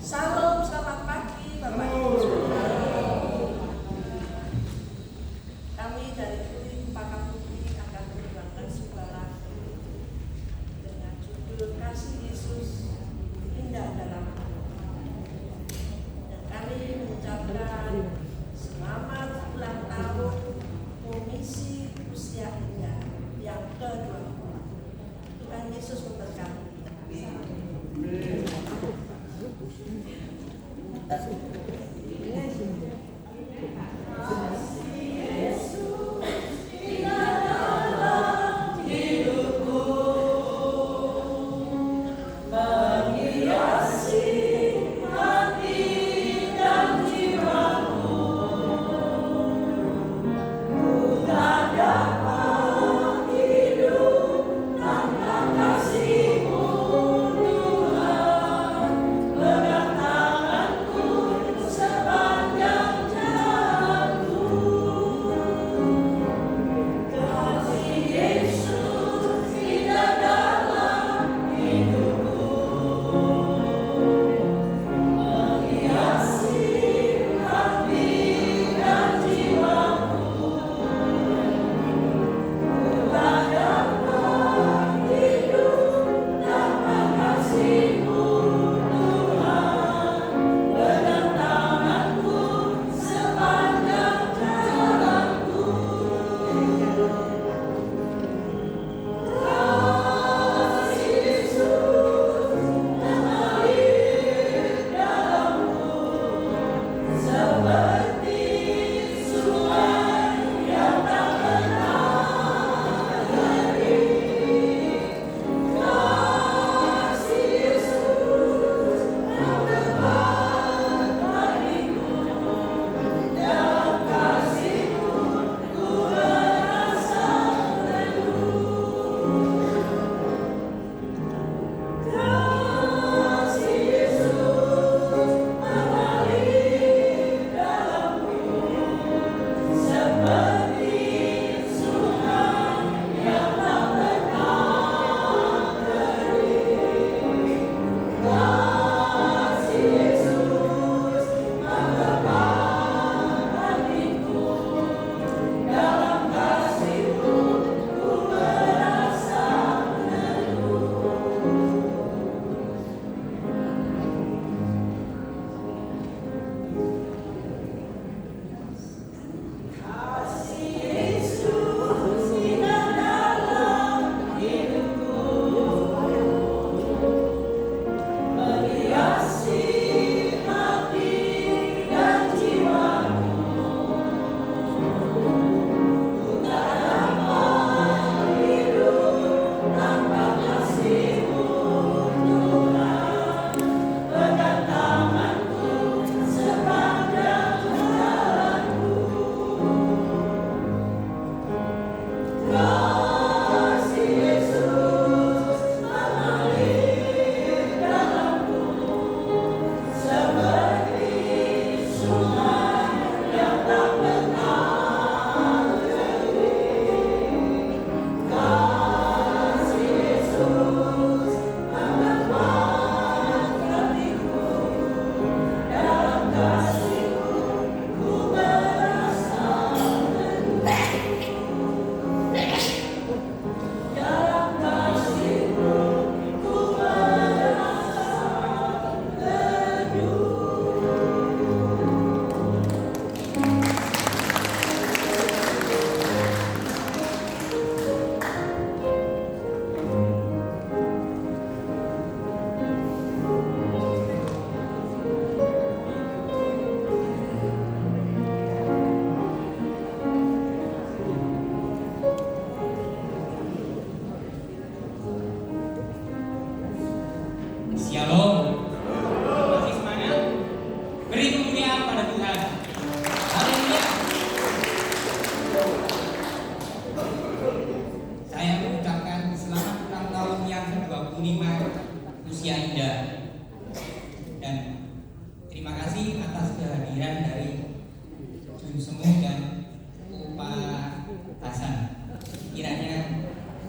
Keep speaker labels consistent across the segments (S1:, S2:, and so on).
S1: Salam, selamat pagi Bapak Ibu Saudara. Kami dari Kuring Pakaputri akan membawakan sebuah lagu dengan judul Kasih Yesus Indah dalam Hidup. Dan kami mengucapkan selamat ulang tahun Komisi Usia Indah yang ke-20. Tuhan Yesus memberkati.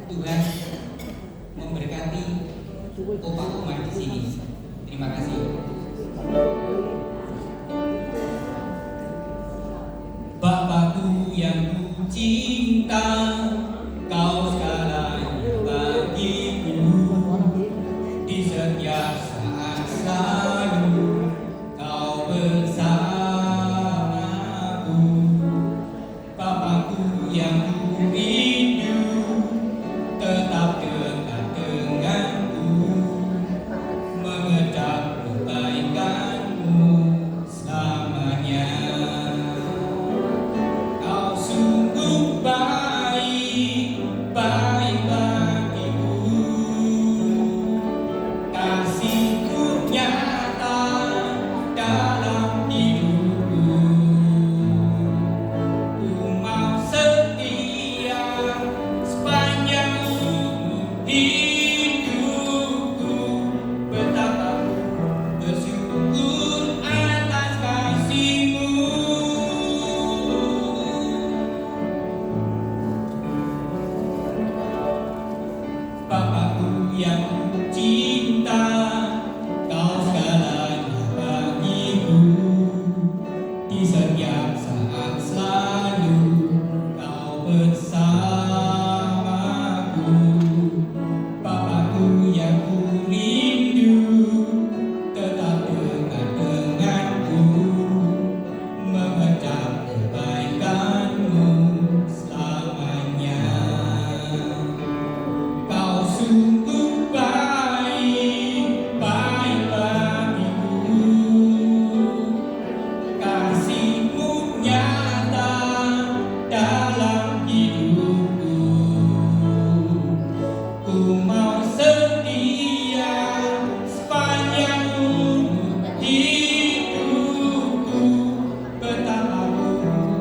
S2: Tuhan memberkati Bapak Umar di sini. Terima kasih. cinta, kau segalanya bagiku. Di setiap saat selalu kau bersamaku. Papaku yang ku rindu tetap dekat denganku, mengejar kebaikanmu selamanya. Kau sungguh baik, baik bagiku. Kasihmu nyata dalam hidupku. Ku mau setia sepanjang hidupku. Betapa bersyukur atas kasihmu. Papaku yang cinta, kau segalanya bagiku. Di setiap saat selalu kau bersamaku. Papaku yang ku rindu tetap dekat denganku, mengejar kebaikanmu selamanya. Kau sungguh baik, baik bagiku. Kasihmu nyata dalam hidupku. Ku mau setia sepanjang hidupku. Betapa ku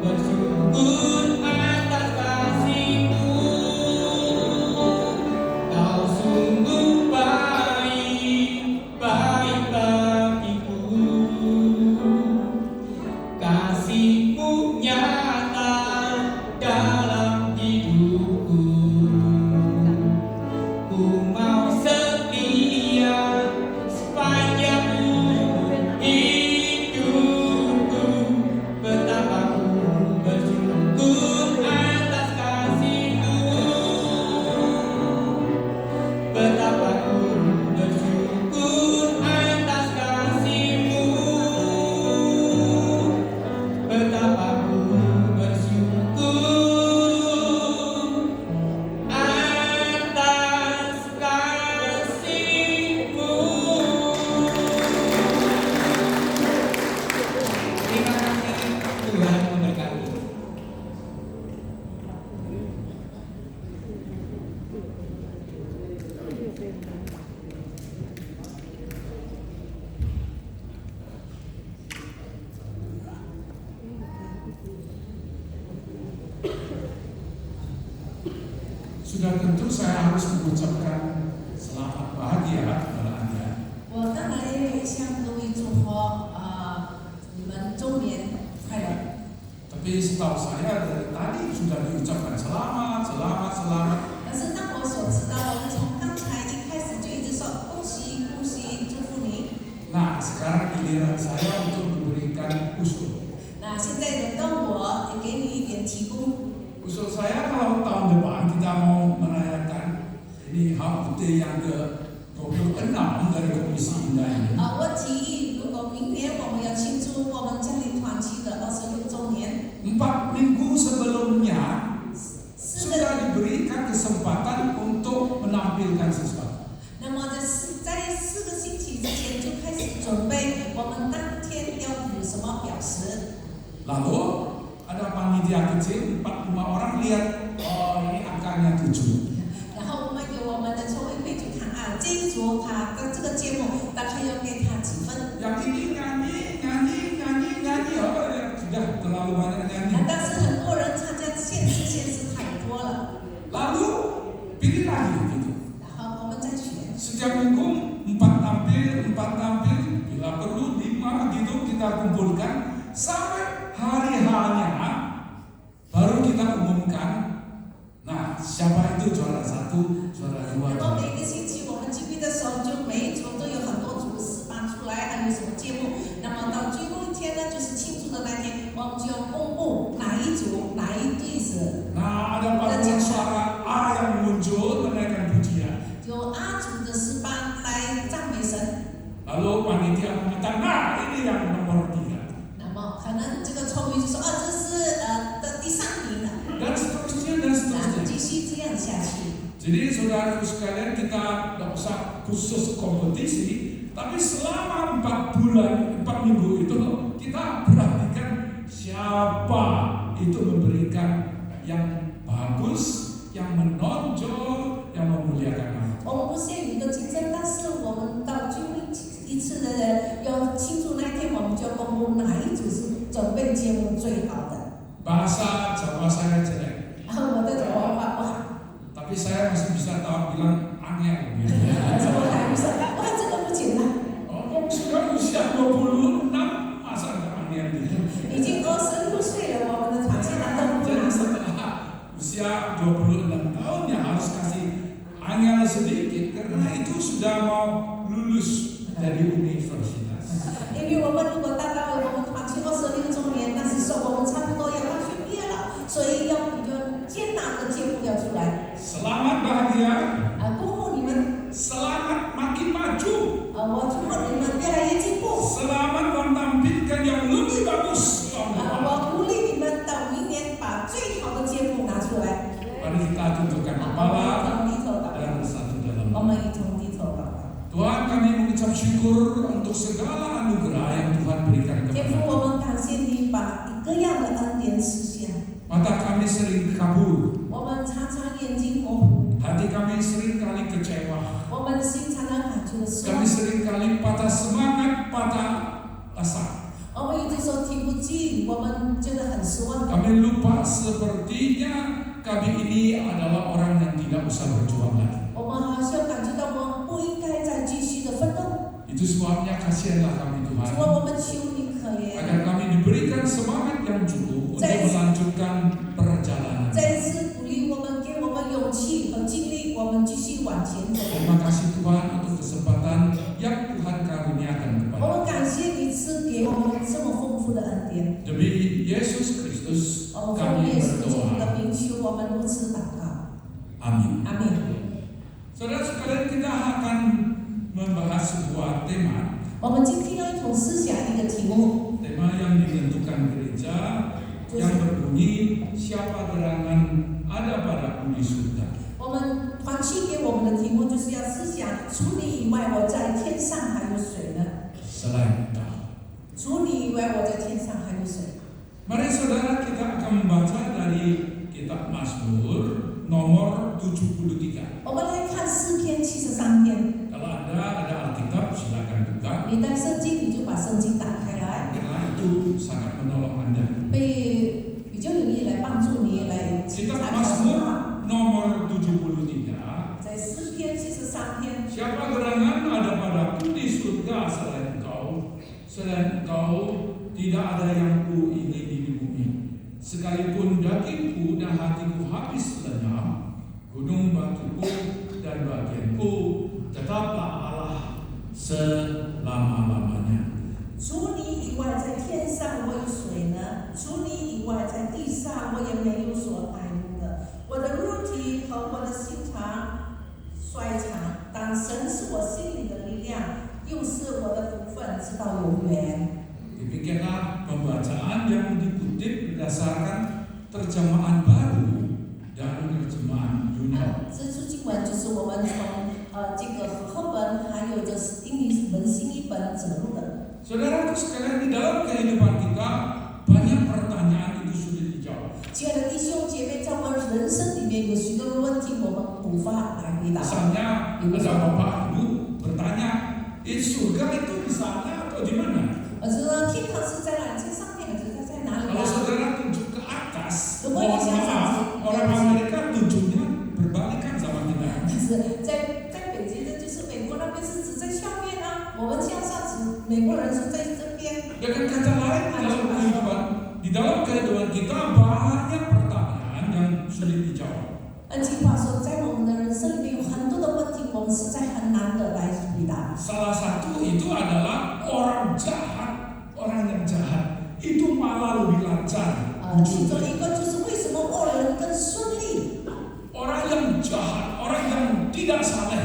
S2: bersyukur atas kasihmu. Kau sungguh baik, baik bagiku. Kasihmu nyata dalam hidupku. Ku mau setia sepanjang hidupku. Betapa ku bersyukur atas kasihmu. Betapa ku bersyukur atas kasihmu. Betapa ku bersyukur atas kasihmu. Terima kasih, Tuhan memberkati.
S3: Sudah tentu saya harus mengucapkan selamat bahagia kepada Anda.
S4: 我当然也可以向各位祝贺你们周年快乐。
S3: Tapi setahu saya dari tadi sudah diucapkan selamat, selamat, selamat.
S4: 但是当我所知道，我们从刚才一开始就一直说恭喜恭喜，祝福你。
S3: Nah, sekarang giliran saya untuk memberikan usul.
S4: 那现在轮到我，也给你一点提供。
S3: Usul saya kalau tahun depan kita mau merayakan ini HUT yang ke-26 dari Komisi Indah ini.
S4: 我提议，如果明年我们要庆祝我们家庭团契的26周年，
S3: 4 minggu sebelumnya
S4: 4个，
S3: sudah diberikan kesempatan untuk menampilkan sesuatu.
S4: 那么在4个星期之前就开始准备，我们当天要有什么表示。
S3: Lalu ada panitia kecil 4-5 orang lihat, oh ini angkanya 7.
S4: 然后我们有我们的筹委会去看啊，这一组他的这个节目大概要给他几分？
S3: Yang ini nyanyi, oh ya sudah terlalu banyak nyanyi.
S4: 但是很多人参加现实太多了，
S3: Lalu pilih lagi gitu.
S4: 然后我们再选。
S3: Setiap minggu 4 tampil, bila perlu 5 gitu kita kumpulkan sampai hari H-nya baru kita umumkan. Nah, siapa itu juara 1, juara 2,
S4: 然后
S3: juara
S4: 每个星期我们聚会的时候，就每一组都有很多组示范出来，还有什么节目。那么到最后一天呢，就是庆祝的那天，我们就要公布哪一组哪一队是
S3: panitia mengatakan, nah ini yang nomor 3.
S4: 那么可能这个聪明就说这是的第3名了，
S3: Dan seterusnya dan
S4: 那
S3: seterusnya.
S4: 继续这样下去。
S3: Jadi saudara sekalian, kita tidak usah khusus kompetisi, tapi selama 4 minggu itu kita perhatikan siapa itu memberikan yang bagus, yang menonjol, yang memuliakan Allah.
S4: 我们不限于一个竞争，但是我们到聚会一次的要庆祝那天，我们就公布哪一组是准备节目最好的。
S3: Bahasa Jawa saya jelek,
S4: 然后我的中文话不好，
S3: tapi saya masih bisa tahu bilang angel gitu.
S4: 怎么还不是？哇，这个不简单，
S3: Oh, sudah usia 26, masa nggak angel gitu?
S4: 已经26岁了，我们的团现在都不
S3: Jadi
S4: 拿手。
S3: setelah usia 26 tahun ya harus kasih angel sedikit, karena itu sudah mau lulus dari universitas.
S4: 因为我们如果达到我们团契26周年，那是说我们差不多要大学毕业了，所以要比较艰难的节目要出来。
S3: Selamat bahagia,
S4: 恭贺你们，
S3: selamat makin maju,
S4: 我祝贺你们越来越进步。
S3: selamat menampilkan yang lebih bagus tahun depan.
S4: 我鼓励你们到明年把最好的节目拿出来。
S3: Mari kita tundukkan
S4: 我
S3: kepala
S4: 们一同低头祷告，
S3: dan bersatu dalam
S4: 我们一同低头祷告。
S3: Tuhan, kami mengucap syukur untuk segala anugerah yang Tuhan berikan
S4: 天
S3: kepada
S4: 父，
S3: kami.
S4: 我们感谢你把各样的恩典实现。
S3: Mata kami sering kabur,
S4: 我们常常眼睛模糊，
S3: hati kami sering kali kecewa,
S4: 我们的心常常感觉到失
S3: kami
S4: 望。
S3: sering kali patah semangat, patah asa.
S4: 我们有的时候听不进，我们觉得很失望。
S3: Kami lupa sepertinya kami ini adalah orang yang tidak usah berjuang lagi.
S4: 我们好像感觉到我们不应该再继续的奋斗。
S3: Itu sebabnya kasihanlah kami
S4: 主
S3: Tuhan,
S4: 啊，我们求你可怜，
S3: agar kami diberikan semangat yang cukup untuk melanjutkan perjalanan.
S4: 再次鼓励我们，给我们勇气和精力，我们继续往前走。
S3: Terima kasih Tuhan untuk kesempatan yang Tuhan karuniakan
S4: 我
S3: kepada
S4: 们感谢你赐给我们这么丰富的恩典。
S3: Demi Yesus Kristus
S4: 奉
S3: kami
S4: 耶稣基督
S3: berdoa.
S4: 的名求，我们如此祷告。
S3: Amin.
S4: 阿门。
S3: Saudara sekalian, kita akan membahas sebuah tema,
S4: 我们今天要一同思想一个题目，
S3: tema yang ditentukan gereja yang berbunyi siapa gerangan ada padaku di surga.
S4: 我们团契给我们的题目就是要思想：除你以外，我在天上还有谁呢？
S3: Selain Engkau.
S4: 除你以外，我在天上还有谁？
S3: Mari saudara, kita akan membaca dari kitab Mazmur nomor 73.
S4: 我们来看诗篇73篇。
S3: Kalau Anda ada Alkitab, silakan buka.
S4: 你带圣经，你就把圣经打开来，
S3: Karena itu sangat menolong Anda.
S4: 会比较容易来帮助你来查
S3: Kitab
S4: 考神
S3: Mazmur
S4: 话。
S3: nomor 73.
S4: 在诗篇73篇，
S3: Siapa gerangan ada padaku di surga selain Engkau? Selain Engkau tidak ada yang ku ingini di bumi. Sekalipun dagingku dan hatiku habis lenyap, gunung batuku dan bagianku tetaplah Allah selama-lamanya.
S4: 除你以外，在天上我有谁呢？除你以外，在地上我也没有所爱慕的。我的肉体和我的心肠衰残，但神是我心里的力量，又是我的福分，直到永远。
S3: Demikianlah pembacaan yang dikutip berdasarkan terjemahan baru dan terjemahan dunia.
S4: 这处经文就是我们从这个和合本还有就是英语文新译本整录的。
S3: Saudaraku sekalian, di dalam kehidupan kita banyak pertanyaan itu sulit dijawab.
S4: 亲爱的弟兄姐妹，在我们人生里面有许多的问题，我们无法来回答。
S3: Misalnya ada bapak ibu bertanya, surga itu di sana atau di mana?
S4: 说天堂是在哪里？在上面还是在哪里
S3: Kalau
S4: 啊？
S3: saudara tunjuk ke atas,
S4: Lu boleh
S3: mohon
S4: siapa?
S3: maaf, orang Amerika tunjuknya berbalikan sama kita.
S4: 但是在北极的，就是美国那边是指在下面啊，我们向上指美国人是在这边。
S3: Dengan kata lain, di dalam kehidupan kita banyak pertanyaan yang sulit dijawab.
S4: 换句话说，在我们的人生里面有很多的问题，我们实在很难的来回答。
S3: Salah satu itu adalah orang jahat, orang yang jahat itu malah lebih lancar.
S4: 其中一个就是为什么恶人更顺利？
S3: Orang yang jahat, orang yang tidak saleh,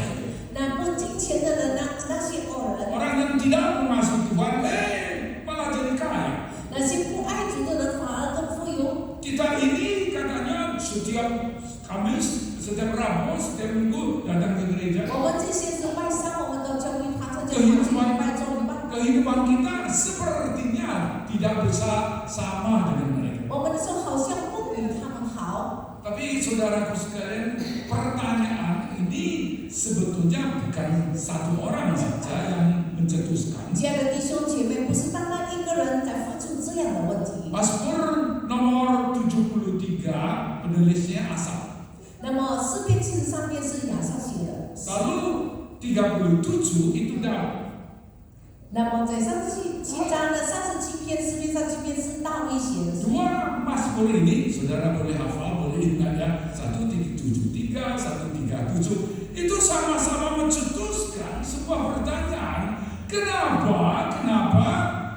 S4: 那不金钱的人呢？那些恶人，
S3: orang yang tidak mengasihi setiap minggu datang ke gereja.
S4: 我们这些是外商，我们到教会堂上教会礼拜周礼拜。
S3: Kehidupan kita sepertinya tidak sama dengan mereka.
S4: 我们的生活好像不比他们好。
S3: Tapi saudaraku sekalian, pertanyaan ini sebetulnya bukan satu orang saja yang mencetuskan.
S4: 亲爱的弟兄姐妹，不是单单一个人在发出这样的问题。
S3: Mazmur nomor 73 penulisnya Asaf.
S4: 那么诗篇73篇是亚萨写的，
S3: Lalu 37 itu Daud.
S4: 那么在37章的37篇诗篇37篇是大卫写的。
S3: Dua Mazmur ini saudara boleh hafal, boleh ingat ya. 173, 137 itu sama-sama mencetuskan sebuah pertanyaan. Kenapa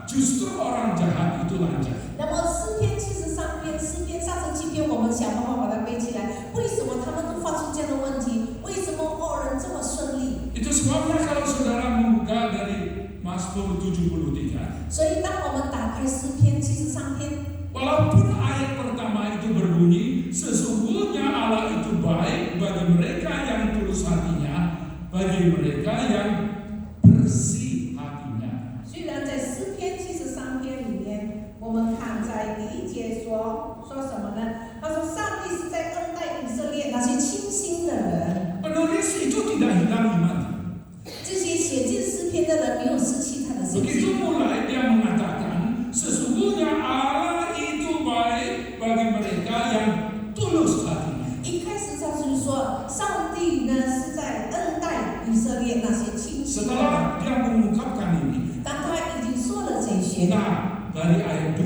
S3: justru orang jahat itu lancar?
S4: 那么诗篇73篇、诗篇37篇，我们想办法把它背起来。为什么他们都发出这样的问题？为什么恶人这么顺利？
S3: Itu sebabnya kalau saudara membuka dari Mazmur 73,
S4: 所以当我们打开诗篇73篇，
S3: walaupun ayat pertama itu berbunyi, sesungguhnya Allah itu baik bagi mereka yang tulus hatinya, bagi mereka yang bersih hatinya.
S4: 虽然在诗篇73篇里面，我们看在第1节说什么呢？他说上帝是在恩待以色列那些清心的人。
S3: Penulis itu tidak hilang iman.
S4: 这些写进诗篇的人没有失去他的信
S3: Begitu
S4: 心。
S3: mulai dia mengatakan, sesungguhnya Allah itu baik bagi mereka yang tulus hatinya.
S4: 一开始他就是说，上帝呢是在恩待以色列那些清心的人。
S3: Setelah dia mengungkapkan ini,
S4: 当他已经说了这些，
S3: nah dari ayat 2,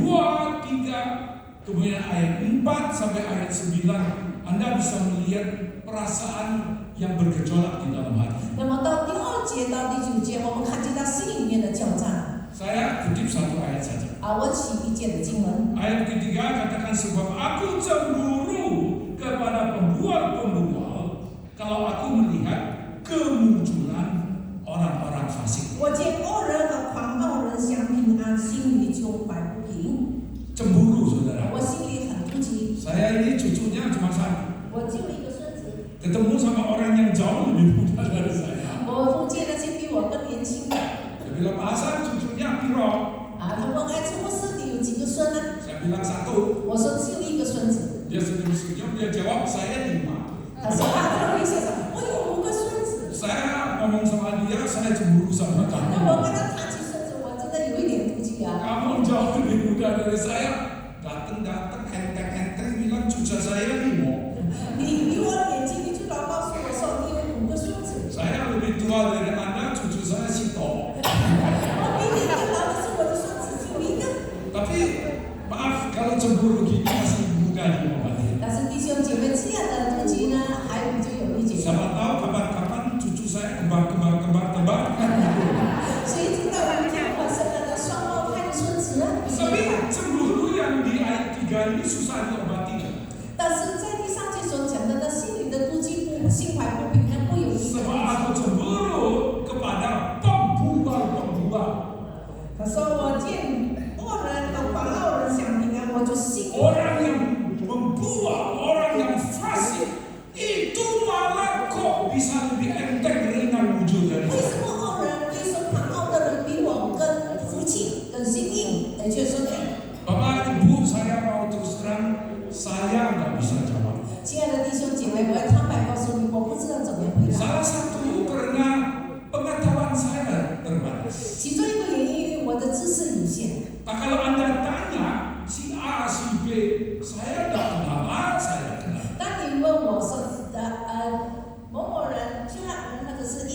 S3: 3, kemudian ayat 4 sampai ayat 9, Anda bisa melihat perasaan yang bergejolak di dalam hati.
S4: 那么到第2节到第9节，我们看见他心里面的交战。
S3: Saya kutip satu ayat saja.
S4: 我起1节的经文。
S3: Ayat ketiga katakan sebab aku cemburu kepada pembual-pembual kalau aku melihat kemunculan orang-orang fasik.
S4: 我见恶人和狂傲人享平安，心里就怀不平。
S3: Cemburu saudara.
S4: 我心里很不急。
S3: Saya ini cucunya cuma satu.
S4: 我只有一个孙子，
S3: Ketemu sama orang yang jauh lebih muda dari saya.
S4: 我碰见那些比我更年轻的。
S3: Dia bilang, Hasan cucunya piro?
S4: 他问陈牧师你有几个孙呢？
S3: Saya bilang 1.
S4: 我说只有一个孙子。
S3: Dia senyum-senyum, dia jawab saya 5.
S4: 他说他微笑说，我有5个孙子。
S3: Saya ngomong sama dia, saya cemburu sama
S4: 那
S3: kamu.
S4: 我跟他谈起孙子，我真的有一点妒忌啊。
S3: Kamu jauh lebih muda dari saya. Datang-datang enteng-enteng bilang cucu saya 5.
S4: 你比我年轻，你就老告诉我说你有5个孙子。
S3: Saya lebih tua dari Anda, cucu saya Sito.
S4: 我比你更老的是我的孙子只有1个。
S3: Tapi maaf kalau cemburu gini masih muda di bawahnya.
S4: 但是弟兄姐妹这样的妒忌呢，还比较有理解。
S3: Siapa tahu kapan-kapan cucu saya kembar-kembar.
S4: 谁知道有一天我生了个双胞胎的孙子呢？
S3: Tapi cemburu yang di ayat 3 ini susah diobati.
S4: 但是在第3节所讲的那心里的妒忌不心怀不平，那不有一个
S3: Sebab aku cemburu kepada pembual-pembual.
S4: 他说我见恶人和狂傲人享平安，我就心。
S3: Orang yang membual, orang yang fasik, itu malah kok bisa lebih enteng ringan muncul dari
S4: 为
S3: saya.
S4: 什么恶人、为什么狂傲的人比我更服气、更心硬？而且说，
S3: Bapak Ibu, saya mau terus terang, saya nggak bisa jawab.
S4: 亲爱的弟兄姐妹，我要坦白告诉你，我不知道怎么样回答。
S3: Salah satu karena pengetahuan saya terbatas.
S4: 其中一个原因，因为我的知识有限。
S3: Nah, kalau Anda tanya si A, si B, saya nggak kenal A, saya kenal.
S4: 当你问我说某某人、ชื่อ人或者是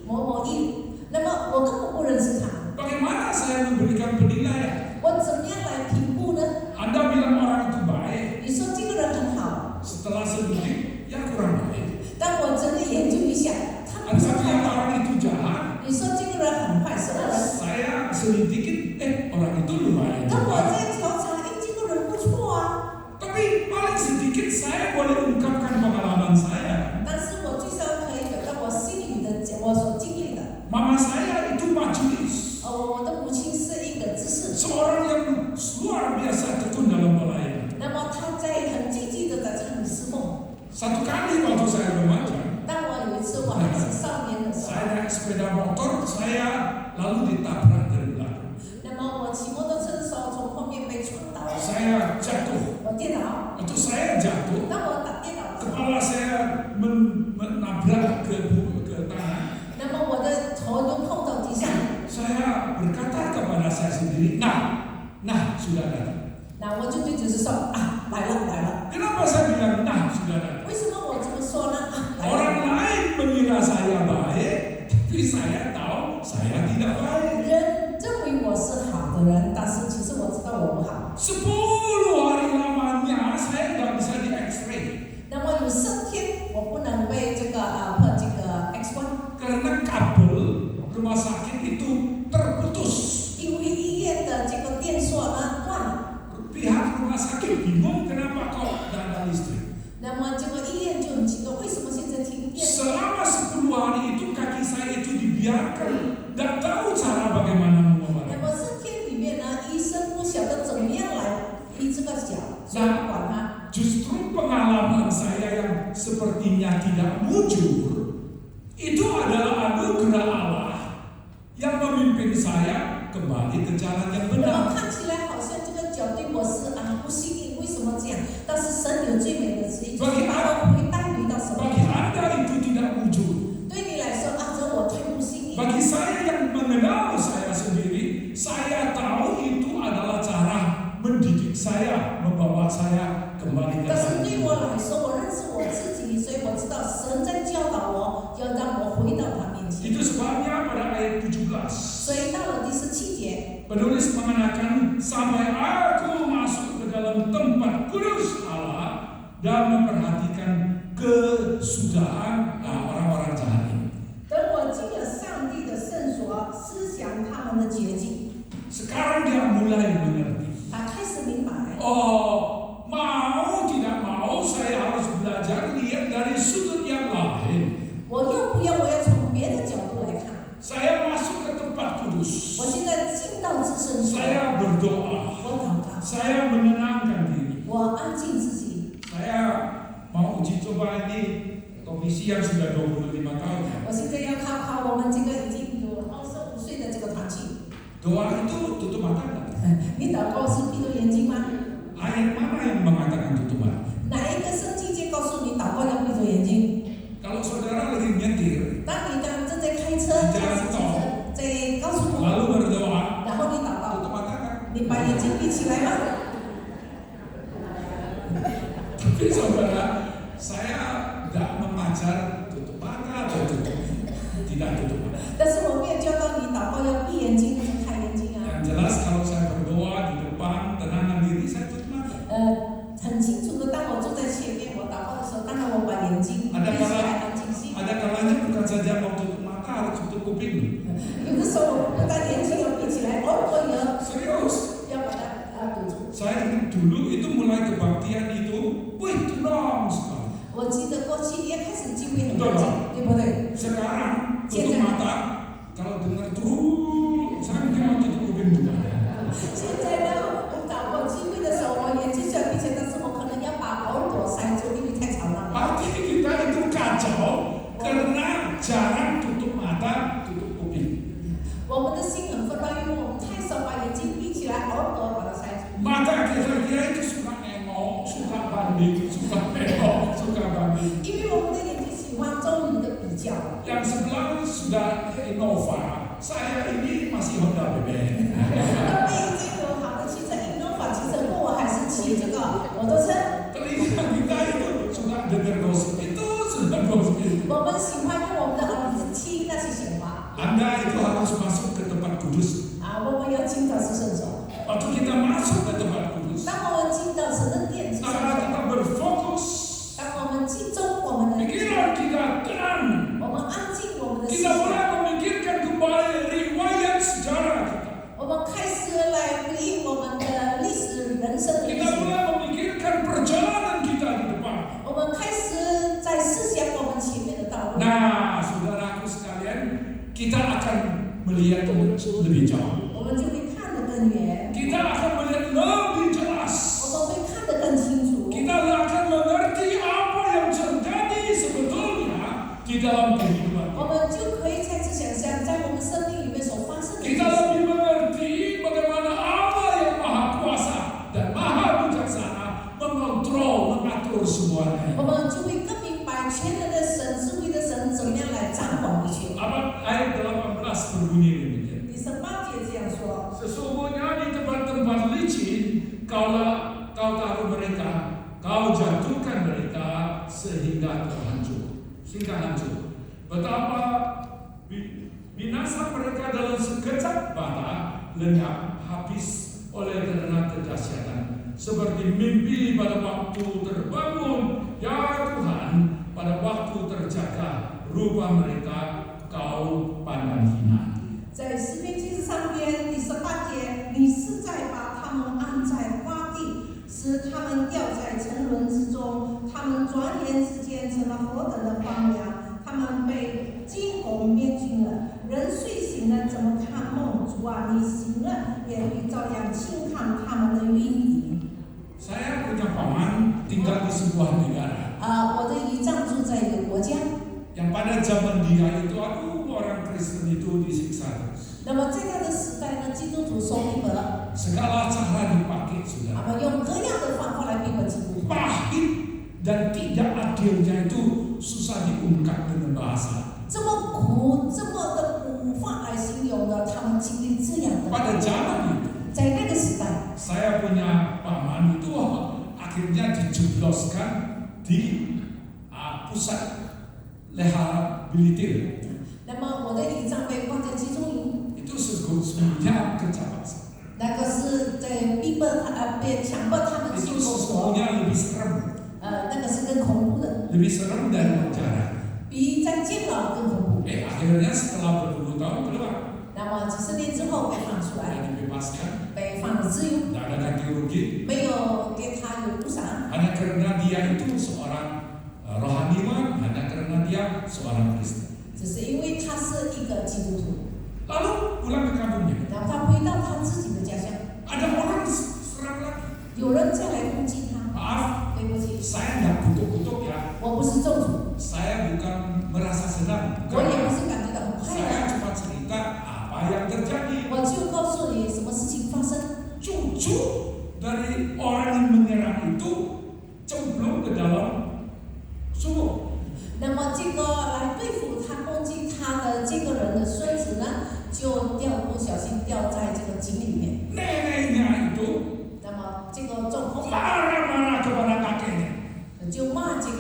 S4: 某某一，那么我根本不认识他，
S3: Bagaimana saya memberikan penilaian?
S4: 我怎么样来评估呢？
S3: Anda bilang orang itu baik,
S4: 你说这个人很好，
S3: setelah sedikit, ya kurang baik.
S4: 但我真的研究一下，他不
S3: Anda
S4: 是
S3: bilang
S4: 太好。
S3: orang itu jahat,
S4: 你说这个人很坏，什么人？
S3: saya sedikit, orang itu lumayan
S4: 那我
S3: jahat.
S4: 在调查，这个人不错啊。
S3: Tapi paling sedikit saya boleh ungkapkan pengalaman saya.
S4: 但是我最少可以表达我心里的，我所经历的。
S3: Mama saya itu majelis,
S4: 我的母亲是一个知识，
S3: seorang yang luar biasa tekun dalam pelayanan.
S4: 那么她在很积极的在这里侍奉。
S3: Satu kali waktu saya remaja,
S4: 我还是少年的时候，
S3: saya naik sepeda motor, saya lalu ditabrak dari belakang.
S4: 那么我骑摩托车的时候，从后面被撞倒了，
S3: Saya jatuh,
S4: 我跌倒。
S3: atau saya jatuh,
S4: 当我跌倒的时候，
S3: kepala saya menabrak ke tanah.
S4: 那么我的头就碰到地上。
S3: Saya berkata kepada saya sendiri, nah sudah datang.
S4: 那我就对主是说啊，来了来了。
S3: Kenapa saya bilang nah sudah datang?
S4: 为什么我这么说呢？啊，来了。
S3: Orang lain mengira saya baik, tapi saya tahu saya tidak baik.
S4: 人认为我是好的人，但是其实我知道我不好。
S3: 10 hari lamanya saya nggak bisa di X-ray
S4: 那么有10天我不能被这个这个 X 光，
S3: karena kabel rumah sakit itu terputus.
S4: 因为医院的这个电索呢断了。
S3: Pihak rumah sakit bingung kenapa kok tidak ada listrik.
S4: 那么这个医院就很奇怪，为什么现在停电？
S3: Selama 10 hari itu kaki saya itu dibiarkan, nggak tahu cara bagaimana
S4: 那
S3: mengobati.
S4: 么10天里面呢，医生不晓得怎么样来医这个脚，所以不管他。
S3: Justru pengalaman saya yang sepertinya tidak mujur itu adalah anugerah Allah yang memimpin saya kembali ke jalan yang
S4: 那么
S3: benar.
S4: 看起来好像这个脚对我是不幸运，为什么这样？但是神有最美的旨意，就是把我会带回到什么
S3: Bagi
S4: 地方？
S3: Anda itu tidak mujur.
S4: 对你来说，这我太不幸运。
S3: Bagi saya yang mengenal saya sendiri, saya tahu itu adalah cara mendidik saya, membawa saya kembali ke
S4: 但是
S3: jalan
S4: 对
S3: yang
S4: 我
S3: benar.
S4: 来说，我认识我自己，所以我知道神在教导我，要让我回到他面前。
S3: Itu sebabnya pada ayat 17,
S4: 所以到了第17节，
S3: penulis mengenakan sampai aku masuk ke dalam tempat kudus Allah dan memperhatikan kesudahan orang-orang jahat ini.
S4: 等我进了上帝的圣所，思想他们的捷径，
S3: Sekarang dia mulai mengerti.
S4: 他开始明白。
S3: Oh, mau tidak mau saya harus belajar lihat dari sudut yang lain.
S4: 我要不要？我要从别的角度来看。
S3: Saya masuk ke tempat kudus.
S4: 我现在进到至圣所，
S3: Saya berdoa.
S4: 我祷告，
S3: Saya menenangkan diri.
S4: 我安静自己。
S3: Saya mau uji coba ini komisi yang sudah 25 tahun.
S4: 我现在要考我们这个已经有25岁的这个团体。
S3: Doa itu tutup mata enggak?
S4: 你祷告是闭着眼睛吗？
S3: Ayat mana yang mengatakan tutup mata?
S4: 哪一个圣经节告诉你祷告要闭着眼睛？
S3: Kalau saudara lagi nyetir,
S4: 当你正在开车、驾驶汽车，在高速公路，
S3: lalu berdoa,
S4: 然后你祷告，
S3: tutup mata kan?
S4: 你把眼睛闭起来吗？
S3: Tapi saudara, saya tidak mengajar tutup mata atau tidak tutup mata.
S4: 但是我没有教导你祷告要闭眼睛还是开眼睛啊？
S3: Yang jelas kalau saya berdoa di depan tenangkan diri, saya tutup mata.
S4: 很清楚的，当我坐在前面我祷告的时候，当然我把眼睛闭起来，安静心。
S3: Ada kalanya bukan saja mau tutup mata, harus tutup kuping.
S4: 有的时候不但眼睛要闭起来，耳朵也
S3: Serius.
S4: 要把它堵住。
S3: Saya ingat dulu itu mulai kebaktian itu, wih tenang sekali.
S4: 我记得过去也开始机会很安静，对不对？
S3: Sekarang tutup mata, kalau dengar tuh, saya mungkin mau tutup kuping juga.
S4: 现在呢，我找过机会的时候，我眼睛虽然闭起来，但是我可能要把耳朵塞住，因为太吵了。
S3: Hati kita itu kacau karena jarang tutup mata, tutup kuping.
S4: 我们的心很纷乱，因为我们太少把眼睛闭起来，耳朵把它塞住。
S3: Mata kita itu suka nengok, suka banding, suka nengok, suka banding.
S4: 因为我们的眼睛喜欢周瑜的比较。
S3: Yang sebelah sudah Innova, saya ini masih Honda BB.
S4: 那边已经有好的汽车，Innova汽车，不过我还是骑这个摩托车。
S3: Telinga kita itu suka dengar gosip itu, sudah gosip itu.
S4: 我们喜欢用我们的耳朵听那些闲话。
S3: Anda itu harus masuk ke tempat kudus.
S4: 我们要进到至圣所。
S3: Waktu kita masuk ke tempat kudus,
S4: 当我们进到神的殿至圣
S3: karena
S4: 所，
S3: kita berfokus,
S4: 当我们集中我们的，
S3: pikiran kita tenang.
S4: 我们安静我们的思
S3: Kita
S4: 想。
S3: mulai memikirkan kembali riwayat sejarah kita.
S4: 我们开始来回忆我们的历史人生的历
S3: Kita
S4: 史，
S3: mulai memikirkan perjalanan kita di depan.
S4: 我们开始在思想我们前面的道路。
S3: Nah, saudaraku sekalian, kita akan melihat lebih jauh.
S4: 我们就会看得更远，
S3: Kita akan melihat lebih
S4: 我
S3: jelas.
S4: 们会看得更清楚，
S3: Kita akan mengerti apa yang terjadi sebetulnya di dalam kehidupan sehingga hancur. Betapa binasa mereka dalam sekejap mata, lenyap, habis oleh karena kedahsyatan. Seperti mimpi pada waktu terbangun, ya Tuhan, pada waktu terjaga, rupa mereka Kau pandang hina.
S4: 在诗篇73篇第18节，你是在把他们按在洼地，使他们掉在沉沦之中，他们转眼之间成了何等的荒凉，他们被惊恐灭尽了。人睡醒了怎么看梦？主啊，你醒了也必照样轻看他们的阴影。
S3: Saya punya paman tinggal di sebuah negara
S4: 我的姨丈住在一个国家，
S3: yang pada zaman dia itu, aduh, orang Kristen itu disiksa terus.
S4: 那么在他的时代呢，基督徒受逼迫，
S3: Segala cara dipakai sudah.
S4: 他们用各样的方法来逼迫基督徒。
S3: Pahit dan tidak adilnya itu susah diungkap dengan bahasa.
S4: 这么苦，这么的无法来形容的，他们经历这样的。
S3: Pada zaman itu,
S4: 在那个时代，
S3: saya punya paman itu akhirnya dijebloskan di pusat rehabilitasi.
S4: 那么我的姨丈被关在集中营，
S3: Itu sesungguhnya kejahatan.
S4: 那个是在逼迫他，被强迫他们进
S3: Itu
S4: 公所，
S3: sesungguhnya lebih serem,
S4: 那个是更恐怖的，
S3: lebih serem dari penjara.
S4: 比在监牢更恐怖。
S3: Akhirnya setelah berpuluh tahun keluar,
S4: 那么几十年之后被放出来，
S3: dibebaskan,
S4: 被放了自由，
S3: tidak ada ganti rugi.
S4: 没有给他有补偿，
S3: Hanya karena dia itu seorang rohaniwan, hanya karena dia seorang Kristen.
S4: 只是因为他是一个基督徒。
S3: Lalu pulang ke kampungnya,
S4: 然后他回到他自己的家乡，
S3: ada orang serang lagi.
S4: 有人再来攻击他，
S3: Maaf,
S4: 对不起，
S3: saya nggak kutuk-kutuk ya.
S4: 我不是咒诅，
S3: Saya bukan merasa senang.
S4: 我也不
S3: Bukan.
S4: 是感觉到很快
S3: Saya
S4: 乐，
S3: cuma cerita apa yang terjadi.
S4: 我就告诉你什么事情发生。
S3: Cucu dari orang yang menyerang itu cemplung ke dalam sumur.
S4: 那么这个来对付他攻击他的这个人的孙子呢，就不小心掉在这个井里面。
S3: Neneknya itu
S4: 那么这个众公
S3: marah-marah kepada kakeknya.
S4: 就骂这个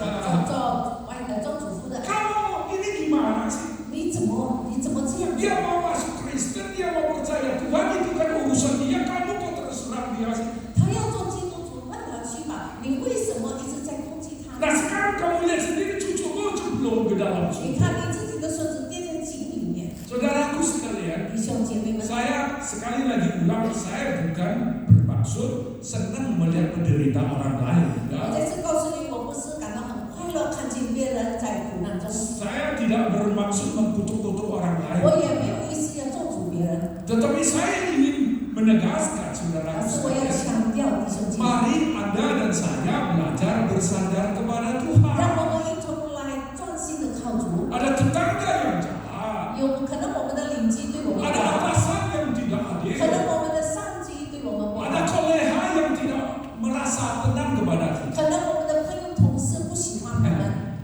S4: 做祖父的，
S3: Kamu ini gimana sih?
S4: 你怎么这样子？
S3: Dia mau masuk Kristen, dia mau percaya Tuhan, itu kan urusan dia. Kamu kok terus terang dia sih?
S4: 他要做基督徒，让他去吧。你为什么一直在攻击他？
S3: Nah sekarang kamu lihat sendiri cucumu cemplung ke dalam
S4: 你
S3: sumur.
S4: 看你自己的孙子跌在井里面，
S3: Saudaraku sekalian,
S4: 弟兄姐妹们，
S3: saya sekali lagi ulang, saya bukan bermaksud senang melihat menderita orang lain.
S4: 我
S3: Ya.
S4: 在这告诉你，我不是感到很快乐，看见别人在苦难中，
S3: Saya tidak bermaksud mengkutuk-kutuk orang
S4: 我
S3: lain.
S4: 也没有意思要咒诅别人，
S3: Tetapi saya ingin menegaskan
S4: 而
S3: saudaraku
S4: 是我要
S3: sekalian,
S4: 强调弟兄姐妹，
S3: mari Anda dan saya belajar bersandar kepada
S4: 让
S3: Tuhan.
S4: 我们一同来专心的靠主。
S3: Ada tetangga yang jahat,
S4: 有可能我们的邻居对我们不
S3: ada
S4: 好，
S3: atasan yang tidak
S4: 可能
S3: adil,
S4: 我们的上级对我们不
S3: ada
S4: 好，
S3: koleha yang tidak merasa tenang kepada kita.
S4: 可能我们的朋友同事不喜欢我们，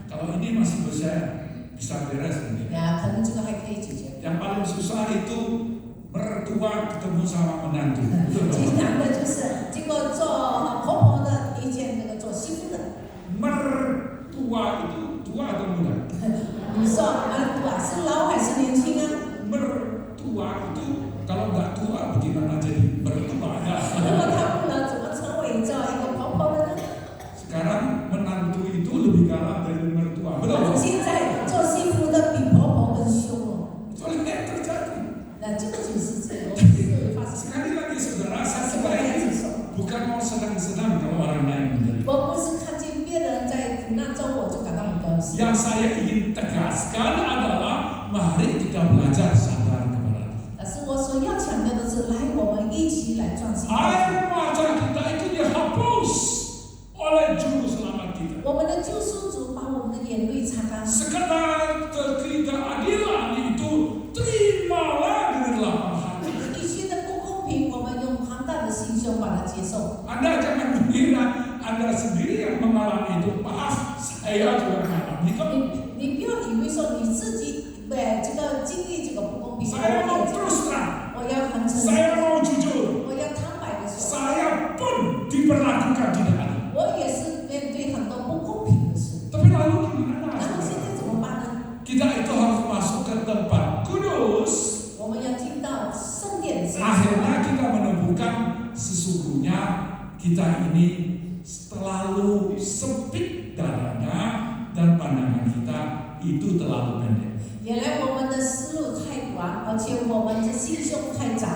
S3: Kalau ini masih bisa beres ini.
S4: 可能这个还可以解决。
S3: Yang paling susah itu mertua ketemu sama menantu.
S4: 最难的就是这个做婆婆的遇见这个做媳妇的，
S3: Mertua itu tua atau muda?
S4: 你说是老还是年轻啊？
S3: Mertua itu kalau nggak tua bagaimana jadi mertua?
S4: 如果他不能怎么成为这一个婆婆的呢？
S3: Sekarang menantu itu lebih galak dari mertua. Betul?
S4: 现在做媳妇的比婆婆更凶哦。
S3: Itu yang terjadi.
S4: 那这个就是这个事发生。
S3: Sekali lagi saudara,
S4: 他
S3: saya
S4: 是我来
S3: ini
S4: 接受。
S3: bukan mau senang-senang kalau orang lain menderita.
S4: 我不是看见别人在苦难中，我就感到很高兴。
S3: Yang saya ingin tegaskan adalah mari kita belajar sadar kepada Tuhan.
S4: 但是我所要强调的是，来，我们一起来专心。
S3: Air mata kita itu dihapus oleh juru selamat kita.
S4: 我们的救赎主把我们的眼泪擦干，
S3: Sekedar ketidakadilan itu terimalah dengan lapang hati.
S4: 一切的不公平，我们用宽大的心胸把它接受。
S3: Anda jangan mengira Anda sendiri yang mengalami itu. Maaf, saya juga mengalami kok.
S4: 你不要以为说你自己这个经历这个不公平，
S3: Saya mau terus terang,
S4: 我要很诚实，
S3: saya mau jujur.
S4: 我要坦白的说，
S3: Saya pun diperlakukan tidak adil.
S4: 我也是面对很多不公平的事。
S3: Tapi lalu gimana?
S4: 然后现在怎么办
S3: kita ini terlalu sempit dadanya dan pandangan kita itu terlalu pendek.
S4: 原来我们的思路太广，而且我们的心胸太窄。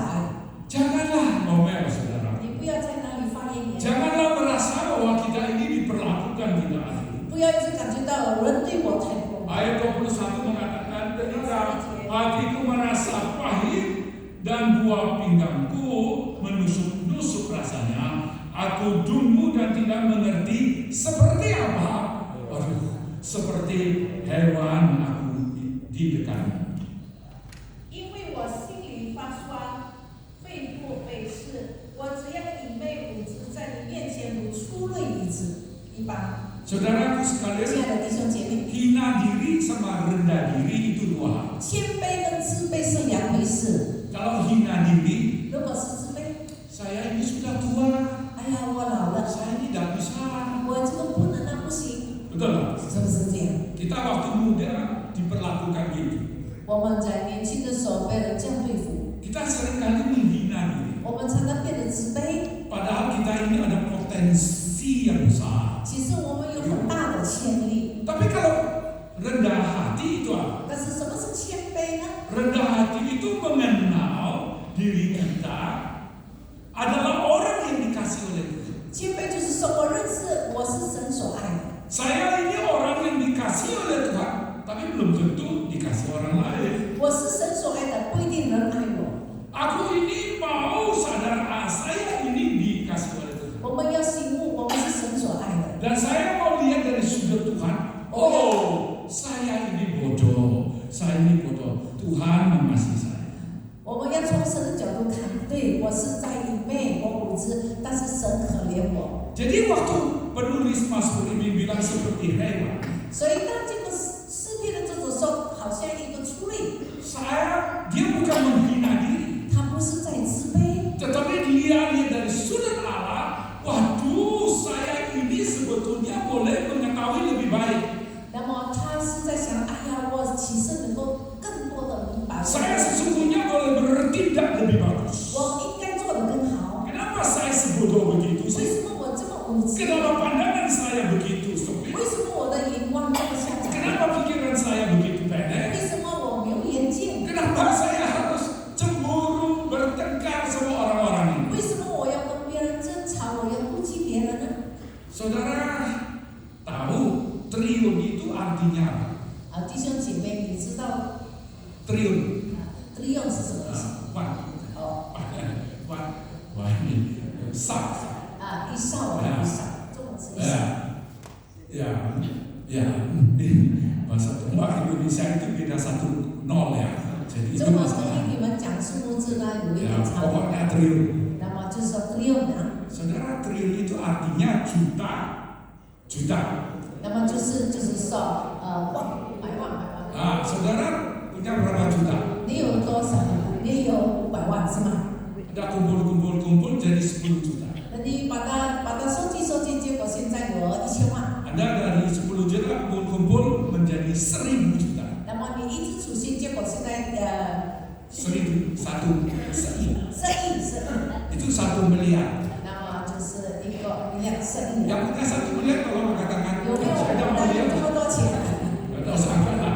S3: Janganlah ngomel, saudara.
S4: 你不要在那里发言言，
S3: Janganlah merasa bahwa kita ini diperlakukan tidak adil.
S4: 不要一直感觉到人对我太不公。
S3: Ayat 21 mengatakan, ketika hatiku merasa pahit dan buah pinggangku menusuk-nusuk rasanya, aku dungu dan tidak mengerti seperti apa. Waduh, seperti hewan aku didekati.
S4: 因为我心里发酸，肺部被刺，我只要以媚舞姿，在你面前如出类一般。
S3: Saudaraku
S4: 亲
S3: sekalian,
S4: 爱的弟兄姐妹，
S3: hina diri sama rendah diri itu dua hal.
S4: 谦卑跟自卑是两回事。
S3: Kalau hina diri,
S4: 如果是自卑，
S3: saya ini sudah tua,
S4: 哎呀，我老了，
S3: saya ini tidak bisa.
S4: 我这个不能啊，不行，
S3: Betul tak?
S4: 是不是这样？
S3: Kita waktu muda diperlakukan gitu.
S4: 我们在年轻的时候被人这样对付，
S3: Kita seringkali menghina diri.
S4: 我们常常变得自卑。
S3: Padahal kita ini ada potensi yang besar.
S4: 其实我们有很大的潜力，
S3: Tapi kalau rendah hati itu apa?
S4: 但是什么是谦卑呢？
S3: Rendah hati itu mengenal diri kita adalah orang yang dikasih oleh Tuhan.
S4: 谦卑就是说我认识我是神所爱的，
S3: Saya ini orang yang dikasih oleh Tuhan, tapi belum tentu dikasih orang lain.
S4: 我是神所爱的，不一定人爱我。
S3: Aku ini mau sadar, saya ini dikasih oleh Tuhan.
S4: 我们要醒悟，我们是神所爱的。
S3: Dan saya mau lihat dari sudut Tuhan. Oh, saya ini bodoh. Saya ini bodoh. Tuhan mengasihi saya.
S4: 我们要从神的角度看，对我是在以媚我无知，但是神可怜我。
S3: Jadi waktu penulis Mazmur ini bilang seperti hewan,
S4: 所以当这个诗篇的作者说，好像一个出类，
S3: dia bukan menghina diri,
S4: 他不是在自卑，
S3: tetapi dia lihat dari sudut Allah. Waduh, saya ini sebetulnya boleh mengetahui lebih baik.
S4: 那么他是在想，哎呀，我其实能够更多的明白，
S3: Saya sesungguhnya boleh bertindak lebih bagus.
S4: 我应该做得更好。
S3: Kenapa saya sebodoh begitu
S4: 为
S3: sih?
S4: 什么我这么无知？
S3: Kenapa pandangan saya begitu sempit?
S4: 为什么我的眼光这么狭窄？
S3: Kenapa pikiran saya begitu pendek?
S4: 为什么我没有眼界？
S3: Kenapa saya harus cemburu bertengkar sama orang-orang ini?
S4: 为什么我要跟别人争吵？我要顾忌别人呢？
S3: Saudara tahu triliun itu artinya apa?
S4: 啊，弟兄姐妹，你知道
S3: Triliun.
S4: 利用是什么意思？ 哦，
S3: Wah ini sak.
S4: 啊，一少啊，一少，中文是一少。
S3: Ya, bahasa Indonesia itu beda 1-0 ya. Jadi itu
S4: 中文跟
S3: masalah.
S4: 你们讲数目字呢有一
S3: Ya,
S4: 点差别。
S3: pokoknya triliun.
S4: 那么就是说利用呢，
S3: Saudara, triliun itu artinya juta.
S4: 那么就是说百万。
S3: Nah, saudara punya berapa juta?
S4: 你有多少？你有500万是吗？
S3: Ada kumpul jadi 10 juta.
S4: 那你把它收集，结果现在有1000万。
S3: Anda dari 10 juta kumpul menjadi 1000 juta.
S4: 那么你一直储蓄，结果现在
S3: 1000, 1
S4: 1000亿。
S3: itu 1 miliar.
S4: 那么就是一个1000亿。
S3: Yang punya 1 miliar kalau mengatakan
S4: 有没有
S3: saya
S4: 我
S3: mau
S4: 们有
S3: lihat,
S4: 这么多钱？
S3: tidak usah angkat lah.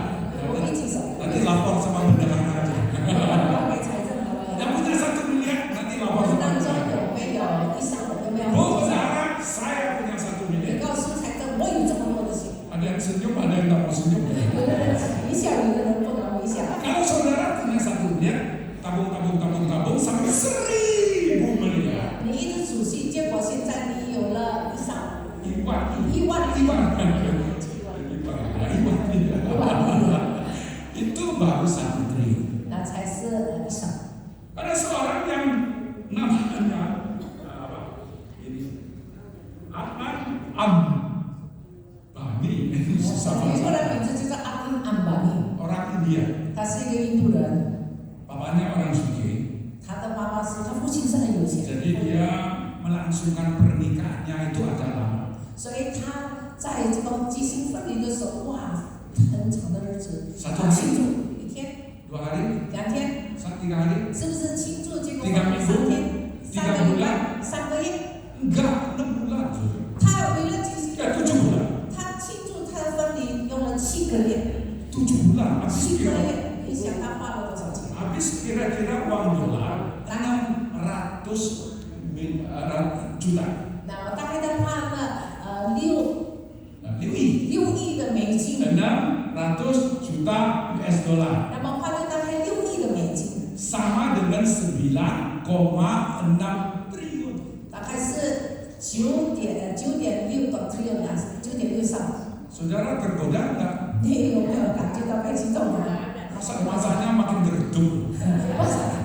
S4: 我可以举手。
S3: Nanti lapor sama bendahara aja.
S4: 我给财政好了。
S3: Yang punya 1 miliar nanti
S4: 我
S3: lapor
S4: 们
S3: sama
S4: 当中
S3: bendahara.
S4: 有没有以上的？有没有？
S3: Bu bendahara, saya punya 1
S4: 你
S3: miliar.
S4: 告诉财政，我有这么多的钱。
S3: Ada yang senyum, ada yang tak mau senyum.
S4: 有的人微笑，有的人不能微笑。
S3: Kalau saudara punya 1 miliar, tabung sampai 1000 miliar.
S4: 你一直储蓄，结果现在你有了1兆、
S3: 1 万. Itu baru 1 triliun.
S4: 那才是1兆。
S3: Ada seorang yang namanya Adnan Ambani. Susah
S4: 有一个
S3: banget.
S4: 人名字就叫安巴尼，
S3: Orang India.
S4: 他是一个印度人，
S3: Bapaknya orang Sugih.
S4: 他的爸爸是他父亲是很有钱，
S3: Jadi dia melangsungkan pernikahannya itu agak lama.
S4: 所以他在这个即兴分离的时候，哇，很长的日子，
S3: 上
S4: 庆祝1天、
S3: 2 hari,
S4: 2天，
S3: 3 hari.
S4: 是不是庆祝？结果
S3: 3 minggu,
S4: 3天、3个礼拜、3个月，
S3: Enggak, 6 bulan.
S4: 他为了进行
S3: Ya 7 bulan.
S4: 他庆祝他的婚礼用了7个月，
S3: 7 bulan.
S4: 7个月，你想他花了多少钱？
S3: Habis kira-kira uang dolar 600 juta.
S4: 那大概他花了6亿的美金，
S3: 600 juta US dollar.
S4: 那么花了大概6亿的美金，
S3: Sama dengan 9,6 triliun.
S4: 大概是9.6个 trillion 啊，9.6上。
S3: Saudara tergoda enggak?
S4: 你有没有感觉到被激动啊？
S3: Masa matanya makin redup.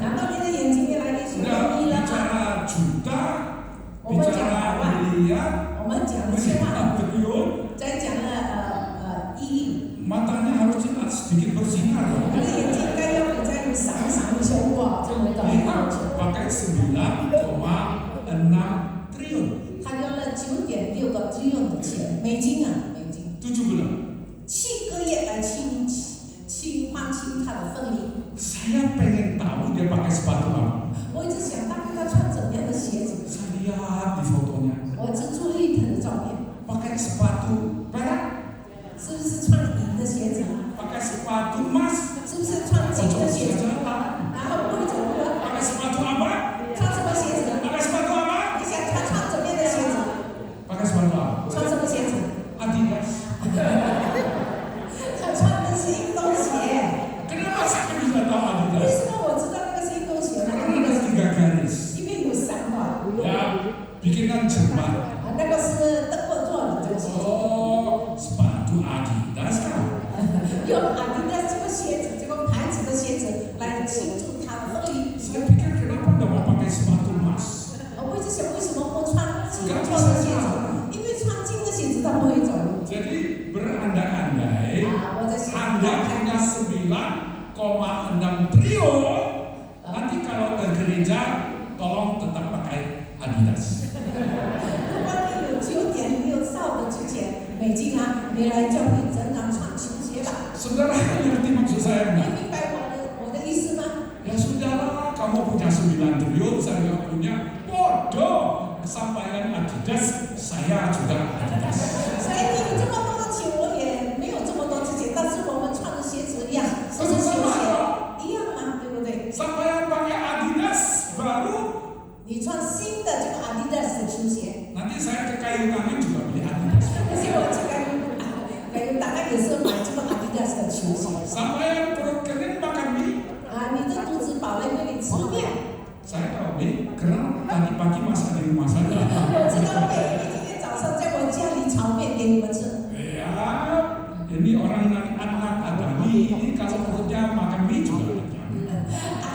S4: 难道你的眼睛越来越血
S3: Sudah
S4: 眯了吗？
S3: bicara juta,
S4: 我们讲
S3: bicara
S4: 100万，
S3: miliar,
S4: 我们讲了1000万，
S3: triliun,
S4: 再讲了1亿，
S3: matanya harusnya sedikit bersinar.
S4: 我的眼睛应该要比较有闪闪的球哇，这么的要求。
S3: Pakai 9,6 triliun.
S4: 他用了9.6个 trillion 的钱，美金啊，美金。
S3: 7 bulan.
S4: 7个月来欢庆他的婚礼。
S3: Saya pengen tahu dia pakai sepatu apa.
S4: 我一直想，大概他穿怎么样的鞋子？
S3: Saya lihat di fotonya.
S4: 我只注意他的照片，
S3: Pakai sepatu perak,
S4: 是不是穿银的鞋子？
S3: pakai sepatu emas,
S4: 是不是穿金的鞋子？
S3: jalan.
S4: 然后不会走路了，
S3: Pakai sepatu apa?
S4: 穿什么鞋子？
S3: Pakai sepatu apa?
S4: 你想他穿怎么样的鞋子？
S3: Pakai sepatu apa?
S4: 穿什么鞋子？
S3: Adidas.
S4: 他穿的是运动鞋。
S3: Kenapa saya bisa tahu
S4: 为
S3: Adidas?
S4: 什么我知道那个是运动鞋呢？
S3: Karena ada 3 garis.
S4: 因为有3段，
S3: Ya, bikinan Jerman.
S4: 那个是德国做的这个鞋子。
S3: Oh, sepatu Adidas kan?
S4: 用阿迪达斯这个鞋子，这个牌子的鞋子来庆祝他的婚礼。
S3: Saya pikir kenapa nggak mau pakai sepatu emas?
S4: 我一直想，为什么不穿金做的鞋子？因为穿金的鞋子他不会走路。
S3: Jadi berandai-andai
S4: 我在想，
S3: Anda punya 9,6 triliun, nanti kalau ke gereja tolong tetap pakai Adidas.
S4: 如果你有9.6兆的钱美金啊，你来教会仍然穿球鞋吧。
S3: Saudara ngerti maksud saya
S4: 你
S3: enggak?
S4: 明白我的意思吗？
S3: Ya saudara, kamu punya 9 triliun, saya nggak punya. Bodoh, kesampaian Adidas, saya juga Adidas.
S4: 所以你有这么多的钱，我也没有这么多的钱，但是我们穿的鞋子一样，都是球鞋，一样嘛，对不对？
S3: Sampaian pakai Adidas baru,
S4: 你穿新的这个阿迪达斯的球鞋，
S3: nanti saya ke kayu tangan juga beli Adidas.
S4: 而且我这个大概也是买这个阿迪达斯的球鞋。
S3: Sampaian perut kering makan mie.
S4: 啊，你的肚子饱了，因为你吃面。
S3: Saya tahu mie karena tadi pagi masak di rumah saya.
S4: 我知道面，因为今天早上在我家里炒面给你们吃。
S3: Ya, ini orang anak Adami ini kalau perutnya makan mie juga kenyang.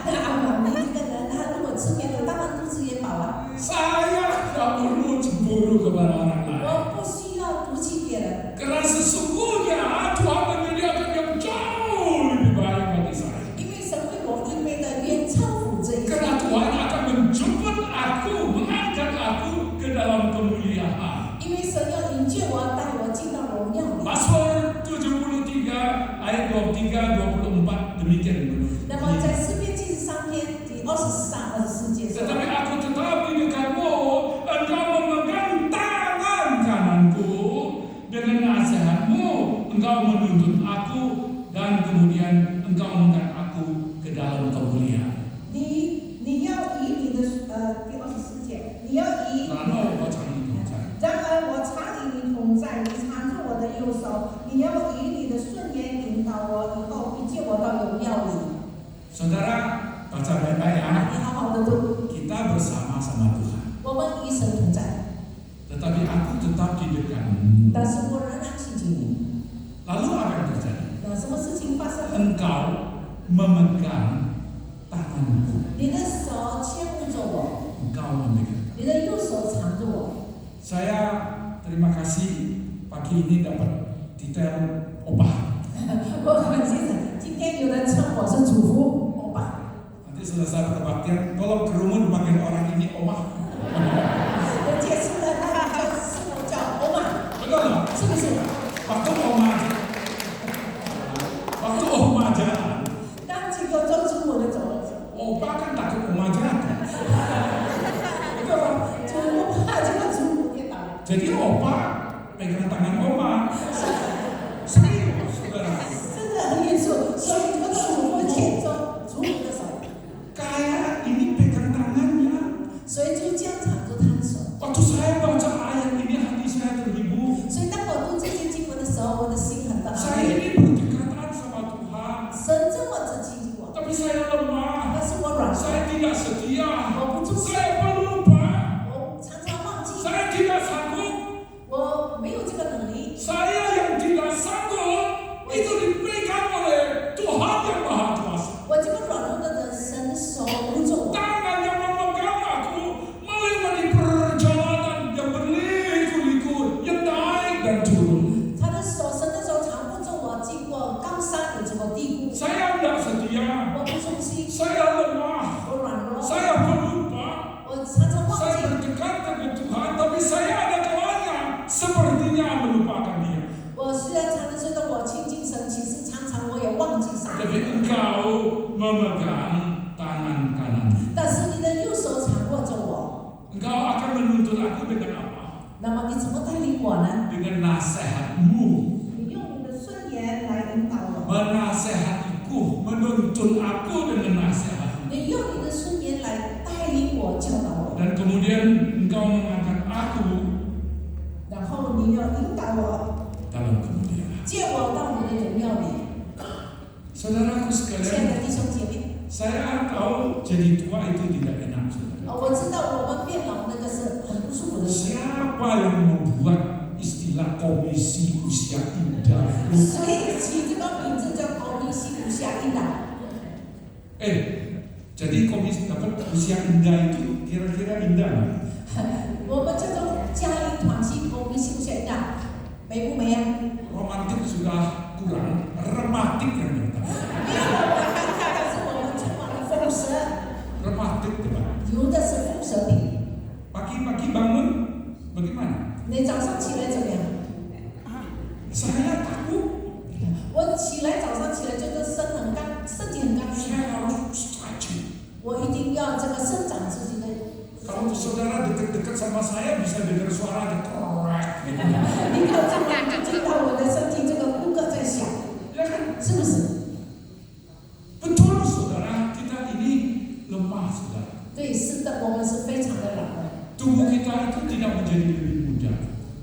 S4: 阿妈，你这个人，他如果吃面了，当然肚子也饱了。
S3: Saya nggak perlu cemburu kepada orang lain.
S4: 我不需要毒气别人，
S3: Karena sesungguhnya Tuhan menyediakan yang jauh lebih baik bagi saya.
S4: 因为神为我预备的远超乎这一切。
S3: Karena Tuhan akan menjemput aku, mengangkat aku ke dalam kemuliaan.
S4: 因为神要引荐我，带我进到荣耀里。
S3: Mazmur 73 ayat 23-24 demikian benar.
S4: 那么在诗篇73篇第23、24节说。
S3: Tetapi aku tetap di dekatmu, engkau memegang tangan kananku, dengan nasihatmu engkau menuntun aku, dan kemudian engkau mengangkat aku ke dalam kemuliaan.
S4: 你要以你的第24节，你要以
S3: Lalu我常与同在。
S4: 然而我常与你同在，你常住我的右手，你要以你的顺言引导我，以后必接我到荣耀里。
S3: Saudara, baca baik-baik ya.
S4: 你好好的读，
S3: Kita bersama-sama Tuhan.
S4: 我们与神同在，
S3: Tetapi aku tetap di dekatmu.
S4: 但是我仍然亲近你。
S3: Lalu apa yang terjadi?
S4: 那什么事情发生？
S3: Engkau memegang tanganku.
S4: 你的手牵护着我，
S3: Engkau memegang.
S4: 你的右手藏着我。
S3: Saya terima kasih pagi ini dapat titel opah.
S4: 我很欣赏，今天有人称我是主妇欧巴。
S3: Nanti selesai kebaktian, tolong kerumun panggil orang ini omah.
S4: 我结束了，那你就视我叫欧巴，
S3: Betul nggak?
S4: 是不是？
S3: Waktu omah jalan,
S4: 当几个周出我的走了，
S3: opah kan takut omah jatuh. Betul kan?
S4: 主妇怕这个
S3: Jadi opa pegang tangan oma. Serius, saudara.
S4: 真的很严肃，所以这个主妇牵着主母的手，
S3: Kayak ini pegang tangannya.
S4: 所以就这样缠住他的手。
S3: Waktu saya baca ayat ini hati saya terhibur.
S4: 所以当我读这些经文的时候，我的心很大。
S3: Saya ini berdekatan sama Tuhan.
S4: 神这么子激我，
S3: Tapi saya lemah.
S4: 但是我软弱，
S3: Saya tidak setia.
S4: 我不住手，
S3: Saya pelupa.
S4: 我常常忘记，
S3: Saya tidak sanggup.
S4: 我没有这个能力。
S3: Saya yang tidak sanggup itu dipegang oleh Tuhan yang Maha Kuasa.
S4: 我这个软弱的人，神的手扶住我，
S3: Tangan yang memegang aku melewati perjalanan yang berliku-liku, yang naik dan turun.
S4: 他的手，神的手常扶住我，经过高山，也经过低谷。
S3: Saya tidak setia.
S4: 我不忠心，
S3: Saya lemah.
S4: 我软弱，
S3: Saya pelupa.
S4: 我常常忘
S3: Saya
S4: 记。
S3: berdekat dengan Tuhan, tapi saya ada kalanya sepertinya melupakan Dia.
S4: 我虽然常常觉得我亲近神，其实常常我也忘记神。
S3: Tapi Engkau memegang tangan kanan.
S4: 但是你的右手常握着我，
S3: Engkau akan menuntun aku dengan apa?
S4: 那么你怎么带领我呢？
S3: Dengan nasihat-Mu.
S4: 你用你的顺言来引导我，
S3: Menasehatiku, menuntun aku dengan nasihat.
S4: 你用你的顺言来带领我、教导我，
S3: Dan kemudian Engkau mengangkat aku
S4: 然后你要引导我，
S3: dalam kemuliaan.
S4: 接我到你的荣耀里。
S3: Saudaraku
S4: 亲爱
S3: sekalian,
S4: 的弟兄姐妹，
S3: saya tahu jadi tua itu tidak enak, saudara.
S4: 我知道我们变老那个是很不舒服的事，
S3: Siapa yang membuat istilah komisi usia indah?
S4: 所以起这个名字叫高明西无下应当。
S3: Jadi komisi dapat usia indah itu kira-kira indah nggak?
S4: 我们叫做家庭团契高明西无下应当，美不美啊？
S3: Romantik sudah kurang, rematik yang datang.
S4: 没有我们看看，但是我们充满了丰盛，
S3: Rematik coba.
S4: 有的是丰盛饼。
S3: Pagi-pagi bangun bagaimana?
S4: 你早上起来怎么样？
S3: Saya takut.
S4: 我起来早上起来觉得身体很干净，
S3: Saya harus stretching.
S4: 我一定要这个伸展自己的。
S3: Kalau saudara dekat-dekat sama saya bisa dengar suara ada krek gitu.
S4: 你看这么就听到我的身体这个骨骼在响，
S3: Ya kan?
S4: 是不是？
S3: Betul saudara, kita ini lemah saudara.
S4: 对，是的，我们是非常的软弱，
S3: Tubuh kita itu tidak menjadi lebih muda.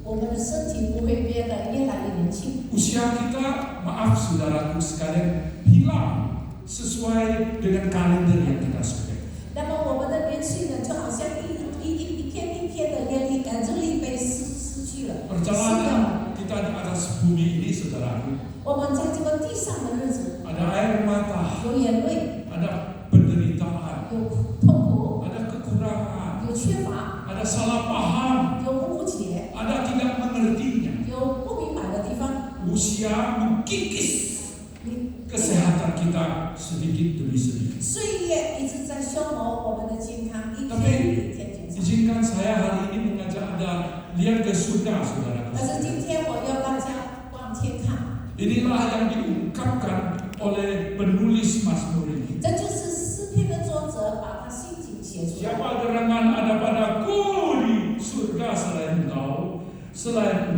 S4: 我们的身体不会变得越来越年轻，
S3: Usia kita, maaf saudaraku sekalian, hilang sesuai dengan kalender yang kita sukai.
S4: 那么我们的年岁呢，就好像一天一天的日历被失去了，失掉了。
S3: Perjalanan kita di atas bumi ini saudaraku,
S4: 我们在这个地上的日子，
S3: ada air mata,
S4: 有眼泪，
S3: ada penderitaan,
S4: 有痛苦，
S3: ada kekurangan,
S4: 有缺乏，
S3: ada salah paham,
S4: 有误解，
S3: ada tidak mengertinya.
S4: 有不明白的地方。
S3: Usia mengkikis
S4: 你
S3: kesehatan kita sedikit demi sedikit.
S4: 岁月一直在消磨我们的健康，一
S3: Tapi
S4: 天一天减少。
S3: izinkan saya hari ini mengajak Anda lihat ke surga, saudaraku.
S4: 但是今天我要大家往天看，
S3: Inilah yang diungkapkan oleh penulis Mazmur ini.
S4: 这就是诗篇的作者把他心情写出来。
S3: Siapa gerangan ada padaku di surga selain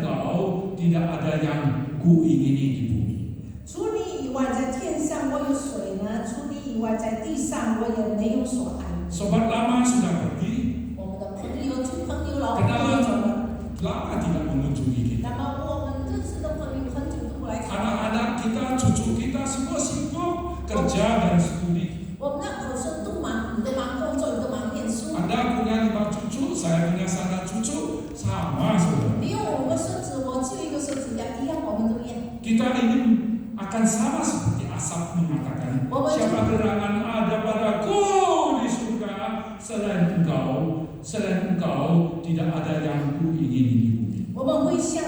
S3: engkau tidak ada yang kuingini di bumi.
S4: 除你以外，在天上我有水呢；除你以外，在地上我也没有所爱。
S3: Sobat lama sudah pergi,
S4: 我们的朋友、旧朋友、老朋友走了，
S3: lama tidak mengunjungi kita.
S4: 那么我们认识的朋友很久都不来看。
S3: Anak-anak kita, cucu kita semua sibuk kerja dan studi.
S4: 我们的儿孙都忙，你都忙工作，你都忙念书。
S3: Anda punya 5 cucu, saya punya 1 cucu, sama saudara.
S4: 你有5个孙子，我只有1个孙子，一样，我们都一样。
S3: Kita ini akan sama seperti Asaf mengatakan, siapa gerangan ada padaku di surga selain engkau tidak ada yang kuingini di bumi.
S4: 我们会像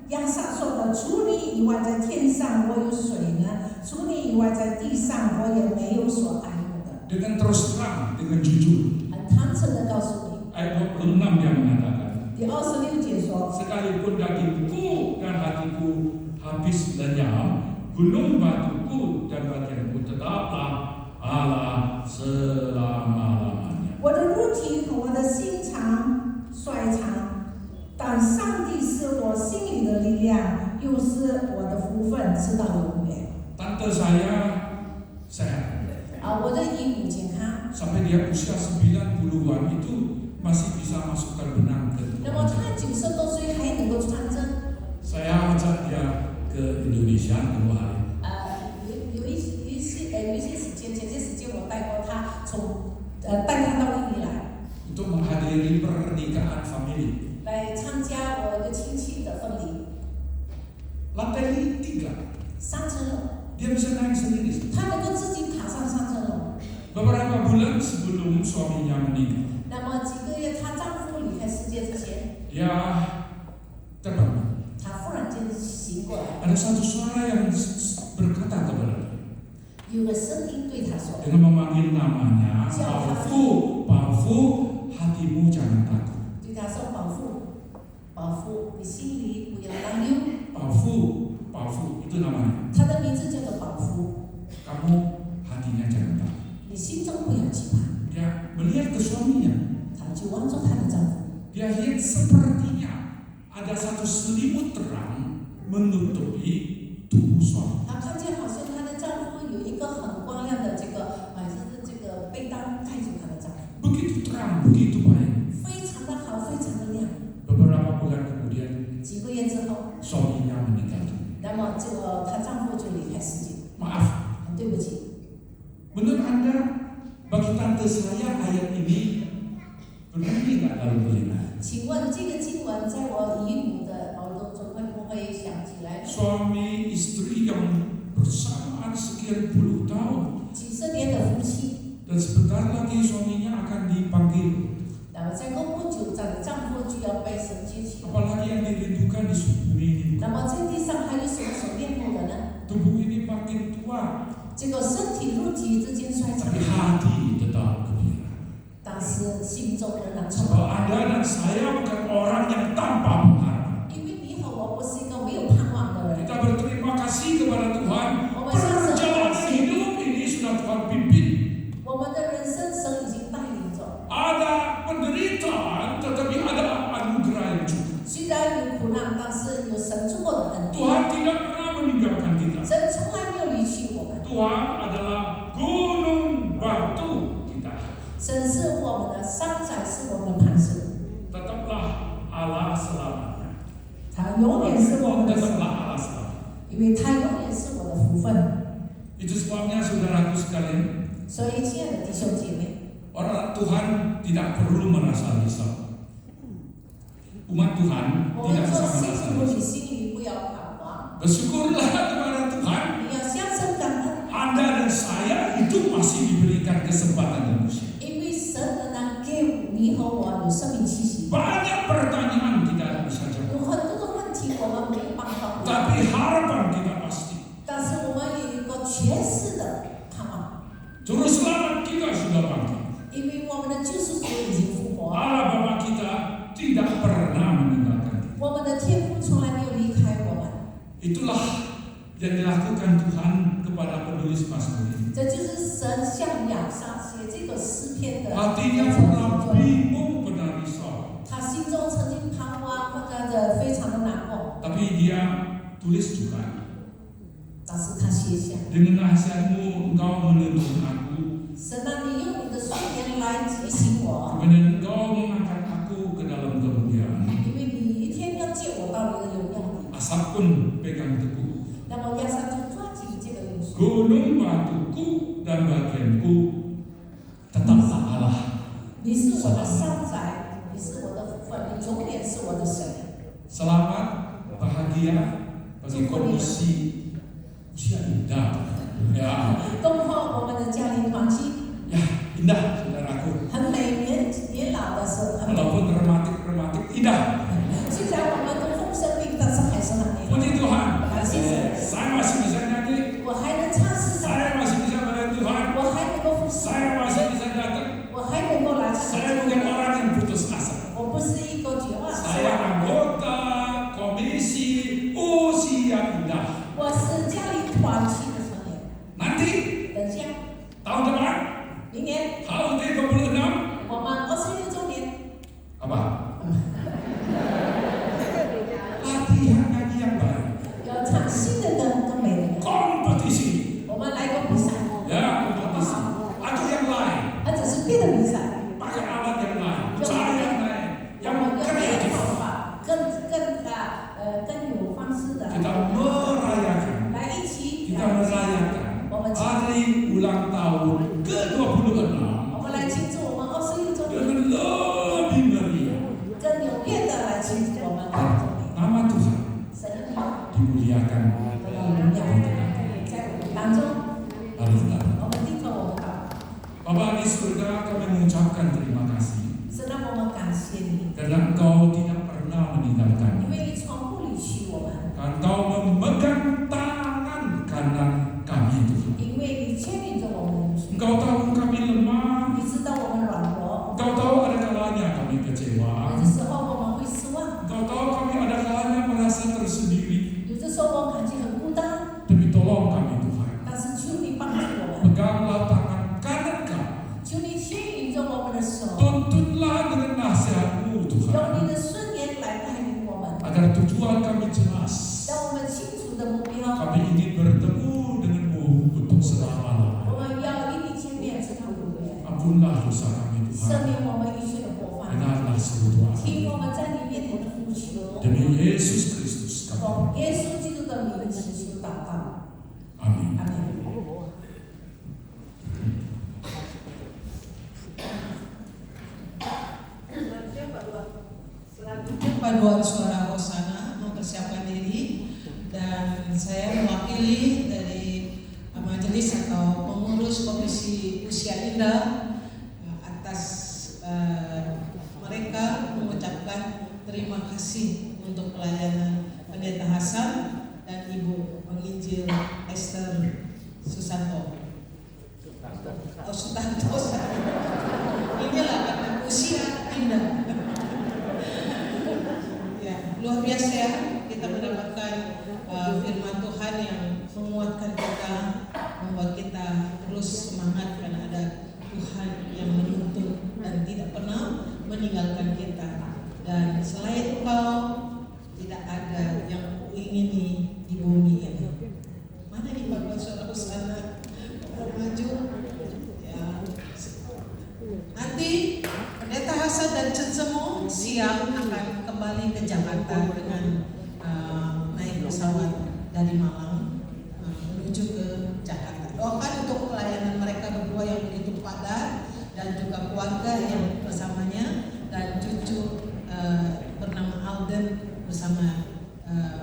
S4: 亚萨说的：“除你以外，在天上我有水呢；除你以外，在地上我也没有所爱慕的。”
S3: Dengan terus terang, dengan jujur.
S4: 很坦诚的告诉你，
S3: Ayat 26 yang mengatakan,
S4: 第26节说
S3: sekalipun dagingku dan hatiku habis lenyap, gunung batuku dan bagianku tetaplah Allah selama-lamanya. ：“
S4: 我的肉体和我的心肠衰残，但上我的福分直到永远。
S3: Tante saya sehat.
S4: 我的姨母健康，
S3: Sampai dia usia 90-an itu masih bisa masukkan benang ke
S4: 那么
S3: tukang
S4: 她
S3: jahit.
S4: 90多岁还能够穿针。
S3: Saya ajak dia ke Indonesia 2 hari.
S4: 有一些时间，前些时间我带过她带她到印尼来，
S3: Untuk menghadiri pernikahan family.
S4: 来参加我一个亲戚的婚礼，
S3: Lantai 3,
S4: 3层楼，
S3: dia bisa naik sendiri.
S4: 她能够自己爬上3层楼。
S3: Beberapa bulan sebelum suaminya meninggal,
S4: 那么几个月，她丈夫离开世界之前，
S3: dia terbangun.
S4: 她忽然间醒过来，
S3: Ada satu suara yang berkata kepada dia
S4: 有个声音对她说
S3: dengan memanggil namanya, Paufu, Paufu, hatimu jangan takut.
S4: 对她说保护，保护，你心里不要担忧。
S3: Paufu, Paufu itu namanya.
S4: 她的名字叫做保护，
S3: Kamu hatinya jangan takut.
S4: 你心中不要惧怕。
S3: Dia melihat ke suaminya.
S4: 她就望着她的丈夫，
S3: Dia lihat sepertinya ada satu selimut terang menutupi tubuh suami.
S4: 她看见好像她的丈夫有一个很光亮的这个被单盖住她的丈夫，
S3: Begitu terang, begitu baik.
S4: 非常的好，非常的亮。
S3: Beberapa bulan kemudian
S4: 几个月之后，
S3: suaminya meninggal dunia.
S4: 那么她丈夫就离开世界。
S3: Maaf,
S4: 很对不起，
S3: menurut Anda bagi tante saya ayat ini berbunyi nggak dalam telinga?
S4: 请问这个经文在我姨母的耳朵中会不会想起来？
S3: Suami istri yang bersamaan sekian puluh tahun
S4: 几十年的夫妻，
S3: dan sebentar lagi suaminya akan dipanggil.
S4: 那么再过不久，丈夫就要被神接去。
S3: Apalagi yang dirindukan di bumi ini.
S4: 那么在地上还有什么所恋慕的呢？
S3: Tubuh ini makin tua,
S4: 这个身体肉体之间衰残
S3: tapi，hati tetap gembira.
S4: 但是心中仍然充
S3: Sebab
S4: 满。
S3: Anda dan saya bukan orang yang tanpa pengharapan.
S4: 因为你和我不是一个没有盼望的人，
S3: Kita berterima kasih kepada Tuhan.
S4: Oh, Masya
S3: Perjalanan
S4: Allah.
S3: hidup ini sudah Tuhan pimpin.
S4: 我们的人生神已经带领着。
S3: Ada penderitaan, tetapi ada anugerah yang cukup.
S4: 虽然有苦难，但是有神足够的恩典。
S3: Tuhan tidak pernah meninggalkan kita.
S4: 神从来没有离弃我们，
S3: Tuhan adalah gunung batu kita.
S4: 神是我们的山寨，是我们的磐石，
S3: Tetaplah Allah selamanya.
S4: 他永远是我们的神，
S3: Tetaplah Allah selamanya.
S4: 因为他永远是我的福分。
S3: Itu sebabnya saudaraku sekalian,
S4: 所以，亲爱的弟兄姐妹，
S3: orang Tuhan tidak perlu merasa risau. Umat Tuhan
S4: 我们
S3: tidak
S4: 做
S3: usah
S4: 信
S3: merasa
S4: 徒，你
S3: risau.
S4: 心里不要彷徨，
S3: Bersyukurlah kepada Tuhan,
S4: 你要向神感恩，
S3: Anda dan saya itu masih diberikan kesempatan dan usia.
S4: 因为神仍然给你和我有生命气息。
S3: Banyak pertanyaan kita tidak bisa
S4: 有
S3: jawab,
S4: 很多的问题我们没有办法回答，
S3: tapi harapan kita pasti.
S4: 但是我们有一个全世的盼望，
S3: Juru selamat kita sudah bangkit.
S4: 因为我们的救赎主已经复活，
S3: Allah Bapa kita tidak pernah meninggalkan kita.
S4: 我们的天父从来没有离开我们。
S3: Itulah yang dilakukan Tuhan kepada penulis Mazmur ini.
S4: 这就是神向亚萨写这个诗篇的
S3: Hatinya pernah bingung, pernah risau.
S4: 他心中曾经彷徨，或者非常的难过，
S3: Tapi dia tulis juga,
S4: 但是他写下，
S3: dengan nasihatmu engkau menuntun aku,
S4: 神啊，你用你的睡眠来提醒我，
S3: kemudian engkau mengangkat aku ke dalam kemuliaan.
S4: 因为你一天要接我到你的荣耀里。
S3: Asap pun pegang teguh.
S4: 那么亚萨就抓紧这个应许，
S3: Gunung batuku dan bagianku tetaplah Allah.
S4: 你是我的山寨，你是我的福分，你永远是我的神。
S3: Selamat, bahagia bagi kondisi usia indah. Ya,
S4: 恭贺我们的家庭团聚，
S3: ya indah saudaraku.
S4: 很美，年老的时候很美。
S3: Walaupun rematik indah.
S4: 虽然我们都丰生命，但是还是很美。
S3: Puji Tuhan.
S4: 感谢神，
S3: Saya masih bisa nyanyi.
S4: 我还能唱诗歌，
S3: Saya masih bisa melayani Tuhan.
S4: 我还能够服侍，
S3: Saya masih bisa datang.
S4: 我还能够来唱。
S3: Saya bukan orang yang putus asa.
S4: 我不是一个绝望失
S3: Saya
S4: 望的人，
S3: anggota komisi dimuliakan di
S4: 荣耀
S3: tengah
S4: 在我们当中。
S3: Mari kita berdoa.
S4: 我们低头我们祷告，
S3: Bapa di surga, kami mengucapkan terima kasih
S4: 神让我们感谢你，
S3: karena Engkau tidak pernah meninggalkan
S4: 因为你从不离弃我们，
S3: Engkau memegang tangan kanan kami Tuhan.
S4: 因为你牵引着我们，
S3: Engkau tahu kami lemah,
S4: 你知道我们软弱，
S3: Engkau tahu ada kalanya kami kecewa,
S4: 有的时候我们会失望，
S3: Engkau tahu kami ada kalanya merasa tersendiri.
S4: 有的时候我们感觉很孤单，
S3: Tapi tolong kami Tuhan,
S4: 但是求你帮助我们，
S3: peganglah tangan kanan kami,
S4: 求你牵引着我们的手，
S3: tuntunlah dengan nasihat-Mu
S4: 用
S3: Tuhan,
S4: 你的顺言来带领我们，
S3: agar tujuan kami jelas.
S4: 让我们清楚的目标，
S3: Kami ingin bertemu denganmu untuk selama-lamanya.
S4: 我们要与你见面，直到永远，
S3: Ampunlah dosa kami
S4: 赦
S3: Tuhan.
S4: 免我们一切的过犯，
S3: Dengarlah seru doa
S4: 听我们在你面前的呼求，
S3: demi Yesus Kristus kami.
S4: 奉耶稣基督的名祈求祷告，
S3: Amin.
S4: 阿门。
S5: Paduan suara Hosana mempersiapkan diri dan saya mewakili dari majelis atau pengurus Komisi Usia Indah atas mereka mengucapkan terima kasih untuk pelayanan Pendeta Hasan dan Ibu Penginjil Esther Susanto. Oh, Sutanto. Inilah karena usia indah. Luar biasa ya, kita mendapatkan firman Tuhan yang menguatkan kita, membuat kita terus semangat karena ada Tuhan yang menuntun dan tidak pernah meninggalkan kita. Dan selain Engkau, tidak ada yang kuingini di bumi ini. Mana nih Bapak Saudara sana maju? Ya. Nanti Pendeta Hasan dan Censemo siang akan kembali ke Jakarta dengan naik pesawat dari Malang menuju ke Jakarta. Doakan untuk pelayanan mereka berdua yang begitu padat dan juga keluarga yang bersamanya dan cucu bernama Alden bersama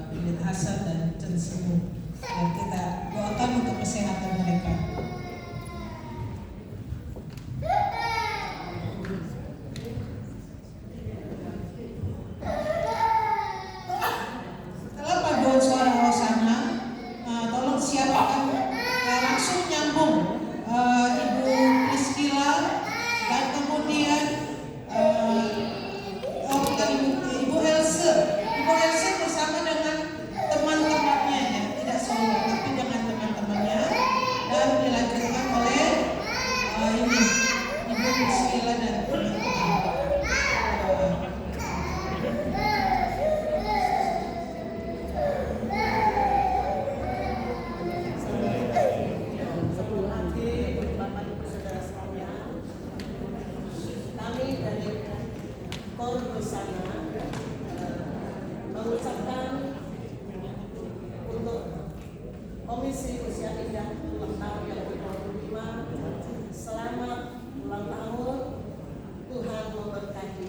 S5: Pendeta Hasan dan Censemo. Dan kita doakan untuk kesehatan mereka.
S1: Komisi Usia Indah ulang tahun yang ke-25. Selamat ulang tahun. Tuhan memberkati.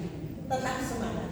S1: Tetap semangat.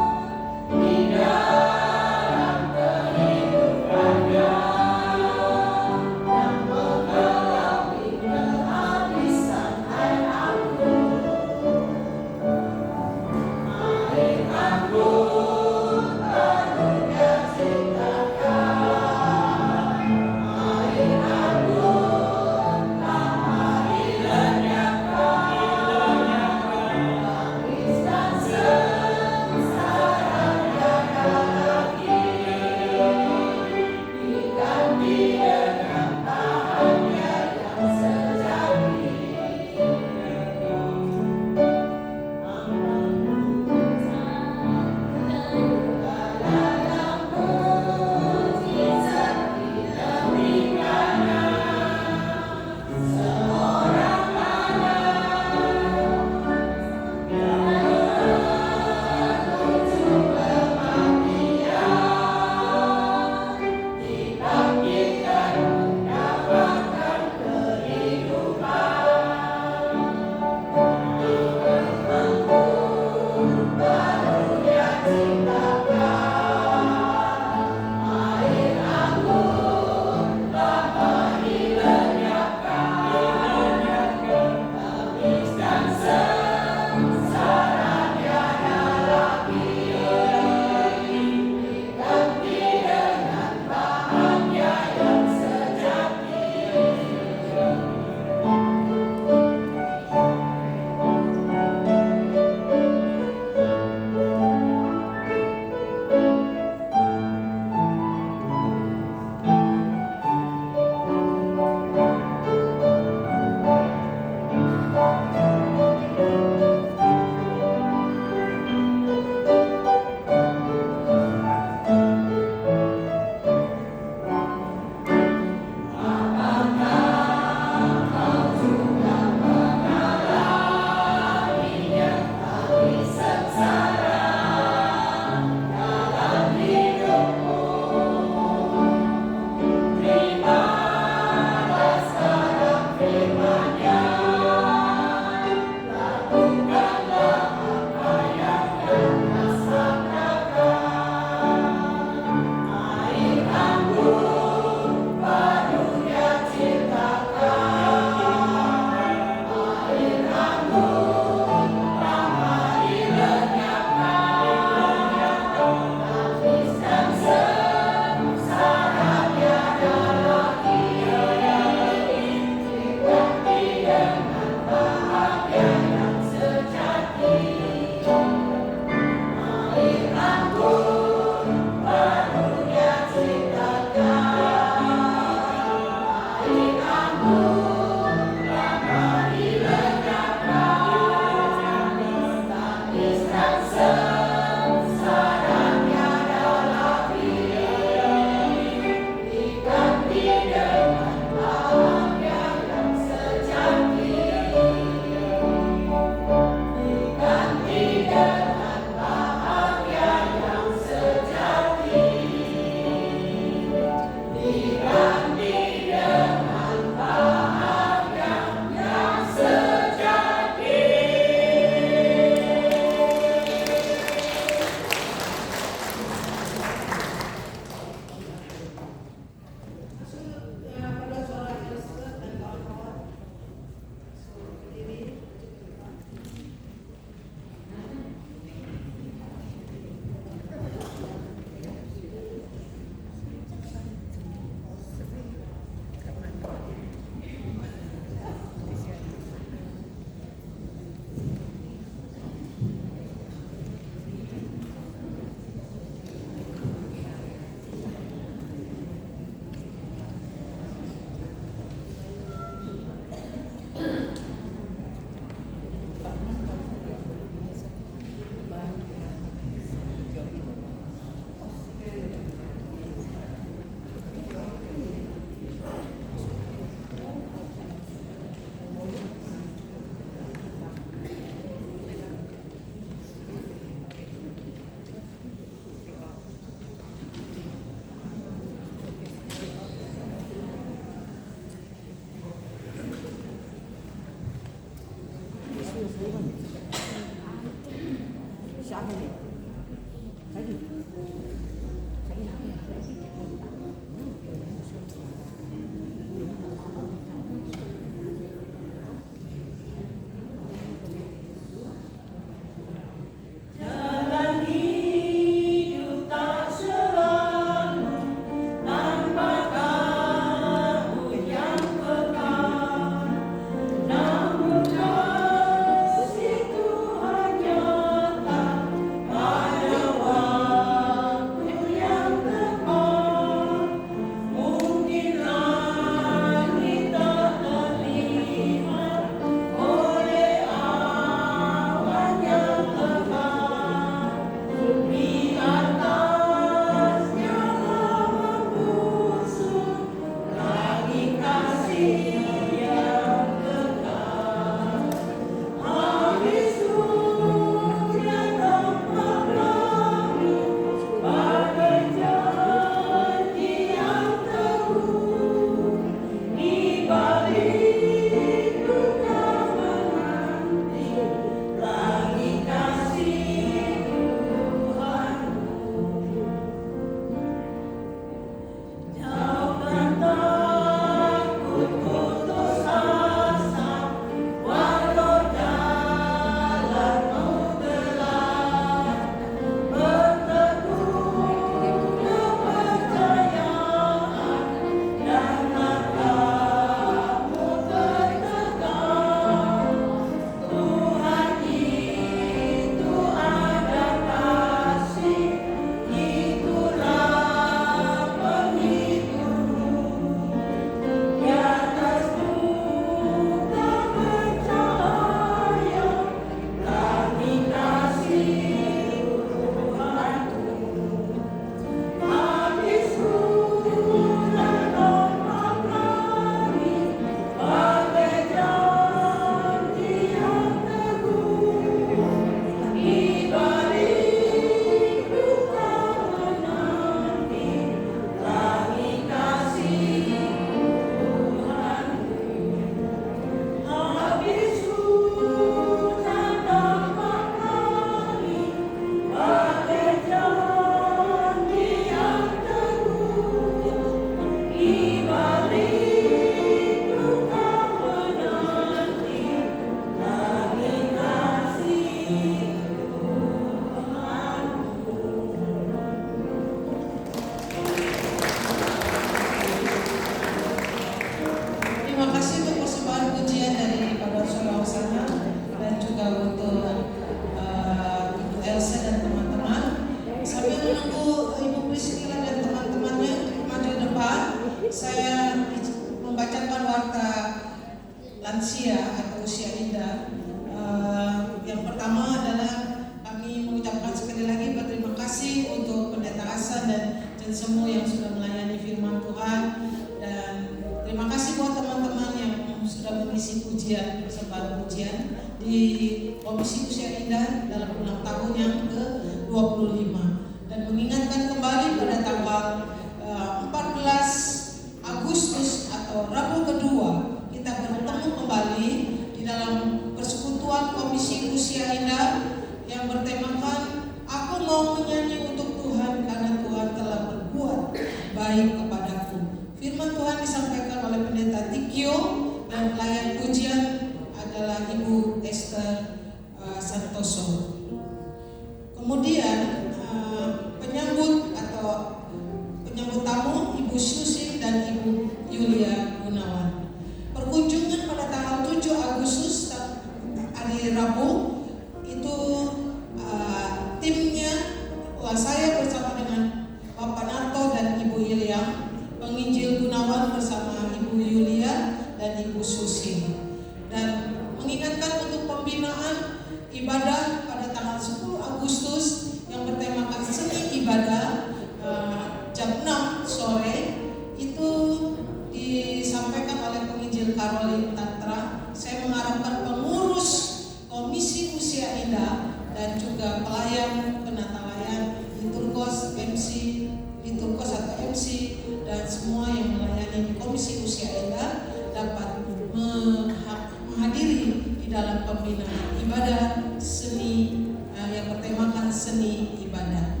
S5: menghadiri di dalam pembinaan ibadah seni yang bertemakan seni ibadah.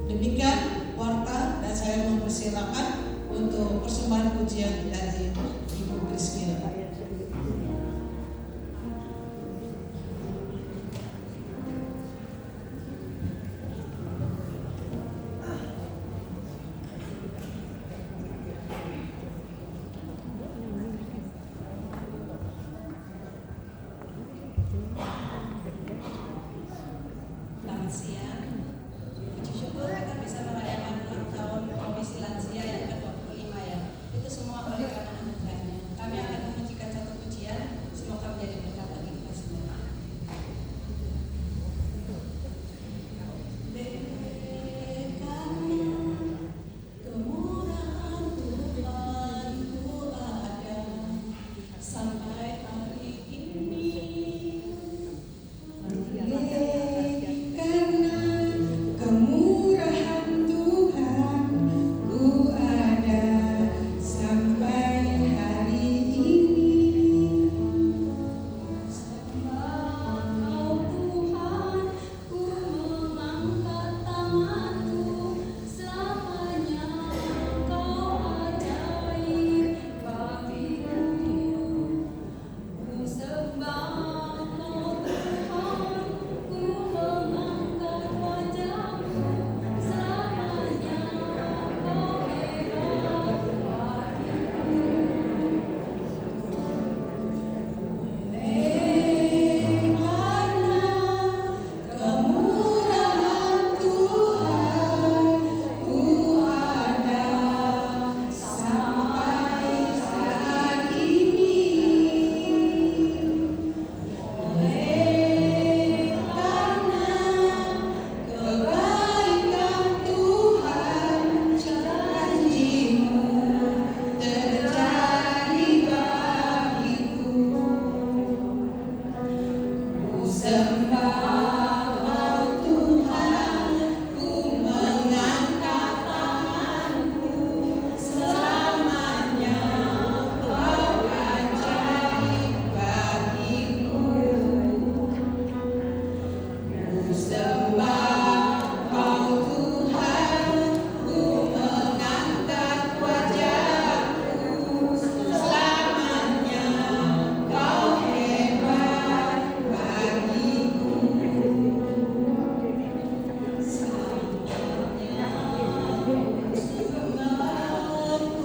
S5: Demikian warta, dan saya mempersilakan untuk persembahan pujian dari Ibu Priscilla.
S4: Selamat siang. Puji syukur kita bisa merayakan ulang tahun Komisi Lansia yang ke-25 ya. Itu semua oleh karena anugerahnya. Kami akan memujikan satu pujian, semoga menjadi berkat bagi kita semua. Kemurahan Tuhan ku ada sampai hari ini.
S6: Karena kemurahan Tuhan ku ada sampai hari ini.
S7: Sembah Tuhan, ku mengangkat tanganku, selamanya Kau ajaib bagiku. Ku sembah Kau Tuhan, ku mengangkat wajahku, selamanya Kau hebat bagiku.
S6: Karena kemurahan Tuhan ku ada sampai saat ini. Karena kebaikan Tuhan janji-Mu terjadi bagiku. Ku sembah Kau Tuhan, ku mengangkat tanganku, selamanya Kau ajaib bagiku. Ku sembah Kau Tuhan, ku mengangkat wajahku, selamanya Kau hebat bagiku.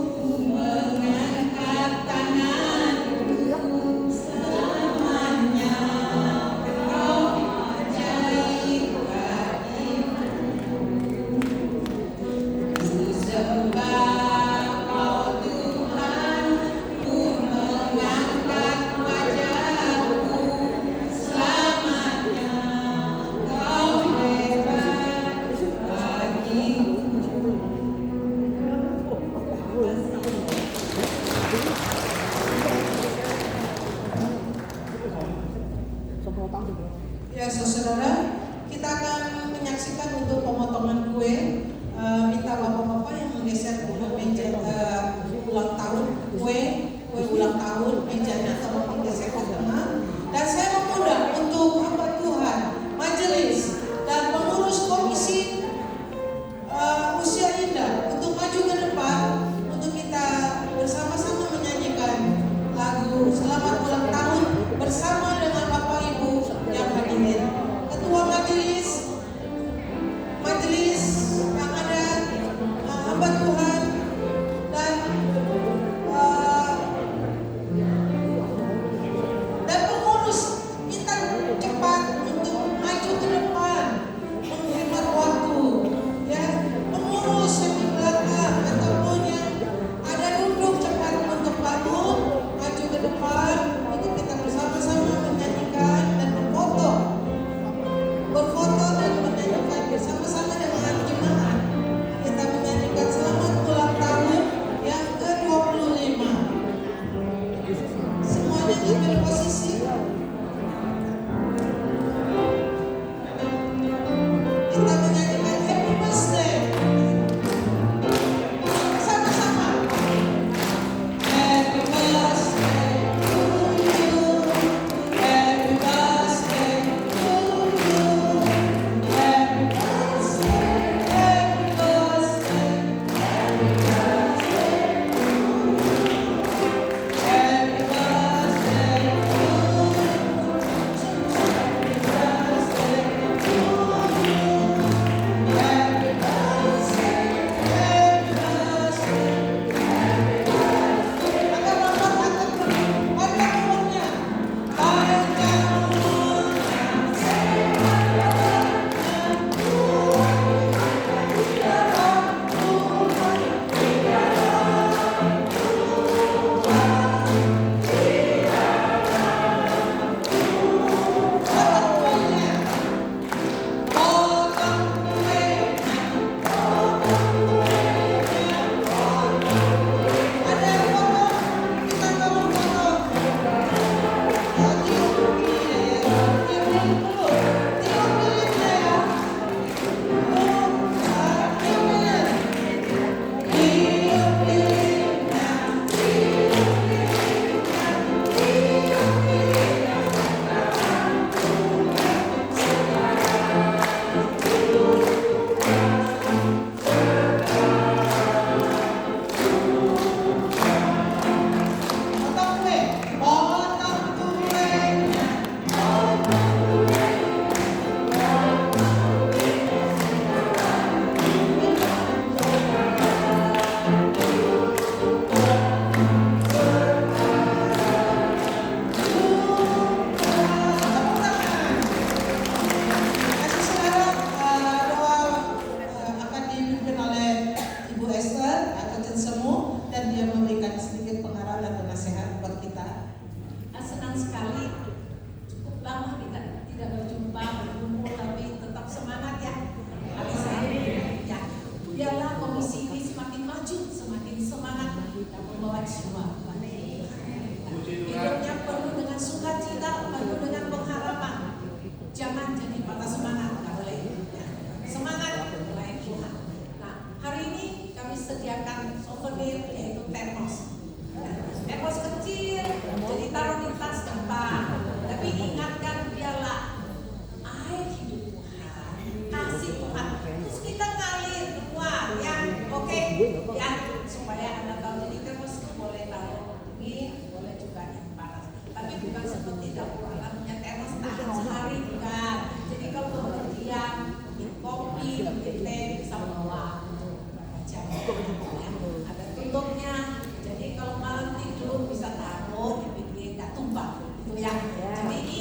S6: Ku mengangkat tanganku, selamanya Kau ajaib bagiku. Ku sembah Kau Tuhan, ku mengangkat wajahku, selamanya Kau hebat bagiku.
S5: Ya saudara, kita akan menyaksikan untuk pemotongan kue. Minta bapak-bapak yang menggeser meja ulang tahun, kue ulang tahun mejanya tolong digeser ke tengah. Dan saya mengundang untuk hamba Tuhan, majelis dan pengurus komisi usia indah untuk maju ke depan untuk kita bersama-sama menyanyikan lagu Selamat Ulang Tahun bersama dengan Bapak Ibu yang hadirin. Ketua majelis yang ada, hamba Tuhan dan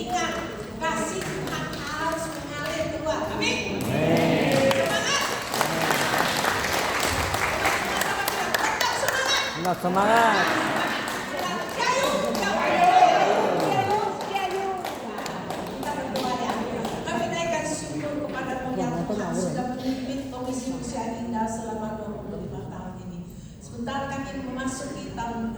S4: Ingat, kasih Tuhan harus mengalir keluar. Amin. Semangat. Tetap semangat.
S8: Tetap semangat.
S4: Kita berdoa ya. Kami naikkan syukur kepada-Mu yang Tuhan sudah memimpin Komisi Usia Indah selama 25 tahun ini. Sebentar kami memasuki tahun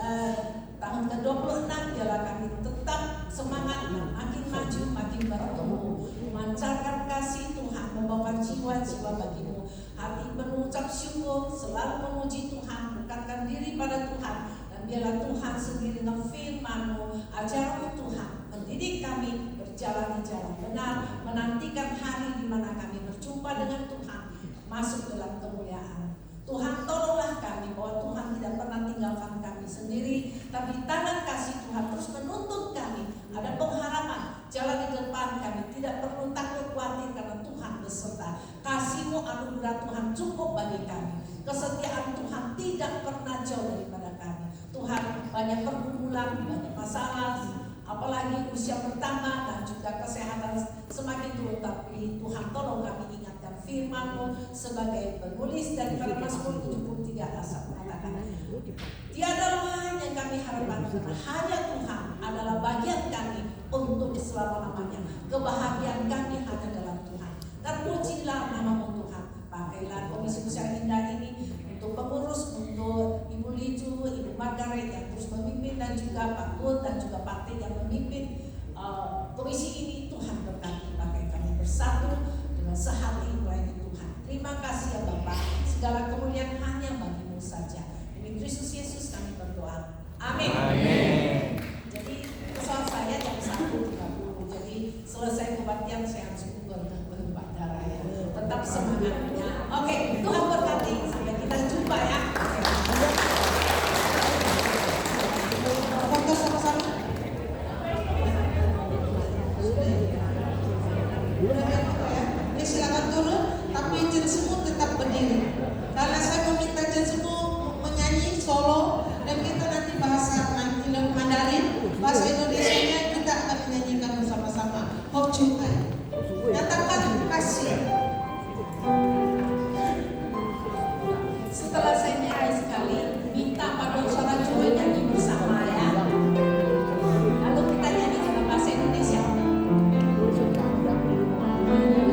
S4: ke-26, biarlah kami tetap semangat, makin maju, makin bertumbuh, memancarkan kasih Tuhan, membawa jiwa-jiwa bagi-Mu. Hati mengucap syukur, selalu memuji Tuhan, mendekatkan diri pada Tuhan, dan biarlah Tuhan sendiri dengan firman-Mu, ajar-Mu Tuhan, mendidik kami berjalan di jalan benar, menantikan hari di mana kami berjumpa dengan Tuhan, masuk dalam kemuliaan. Tuhan tolonglah kami bahwa Tuhan tidak pernah tinggalkan kami sendiri, tapi tangan kasih Tuhan terus menuntun kami. Ada pengharapan, jalan di depan kami, tidak perlu takut khawatir karena Tuhan beserta. Kasih-Mu, anugerah Tuhan cukup bagi kami. Kesetiaan Tuhan tidak pernah jauh daripada kami. Tuhan, banyak pergumulan, banyak masalah, apalagi usia bertambah dan juga kesehatan semakin turun, tapi Tuhan tolong kami ingatkan firman-Mu sebagai penulis daripada Mazmur 73 ayat mengatakan, tiada lain yang kami harapkan karena hanya Tuhan adalah bagian kami untuk selama-lamanya. Kebahagiaan kami hanya dalam Tuhan. Terpujilah nama-Mu Tuhan. Pakailah Komisi Usia Indah ini untuk pengurus, untuk Ibu Licu, Ibu Margaret yang terus memimpin, dan juga Pak Bud dan juga Pak T yang memimpin komisi ini. Tuhan berkati, pakai kami bersatu dengan sehati melayani Tuhan. Terima kasih ya Bapak, segala kemuliaan hanya bagi-Mu saja. Demi Kristus Yesus kami berdoa. Amin.
S8: Amin.
S4: Jadi pesawat saya jam 1.30, jadi selesai kebaktian saya harus berubah darah ya. Tetap semangatnya. Oke, Tuhan berkati, sampai kita jumpa ya.
S5: Foto sama-sama. Ya, silakan turun, tapi jin semua tetap berdiri. Karena saya meminta jin semua menyanyi solo, dan kita nanti bahasa Mandarin, bahasa Indonesianya kita akan menyanyikan bersama-sama. Hok Chukai. Nyatakan kasih.
S4: Setelah saya nyanyi sekali, minta paduan suara juga nyanyi bersama ya. Lalu kita nyanyi dalam bahasa Indonesia.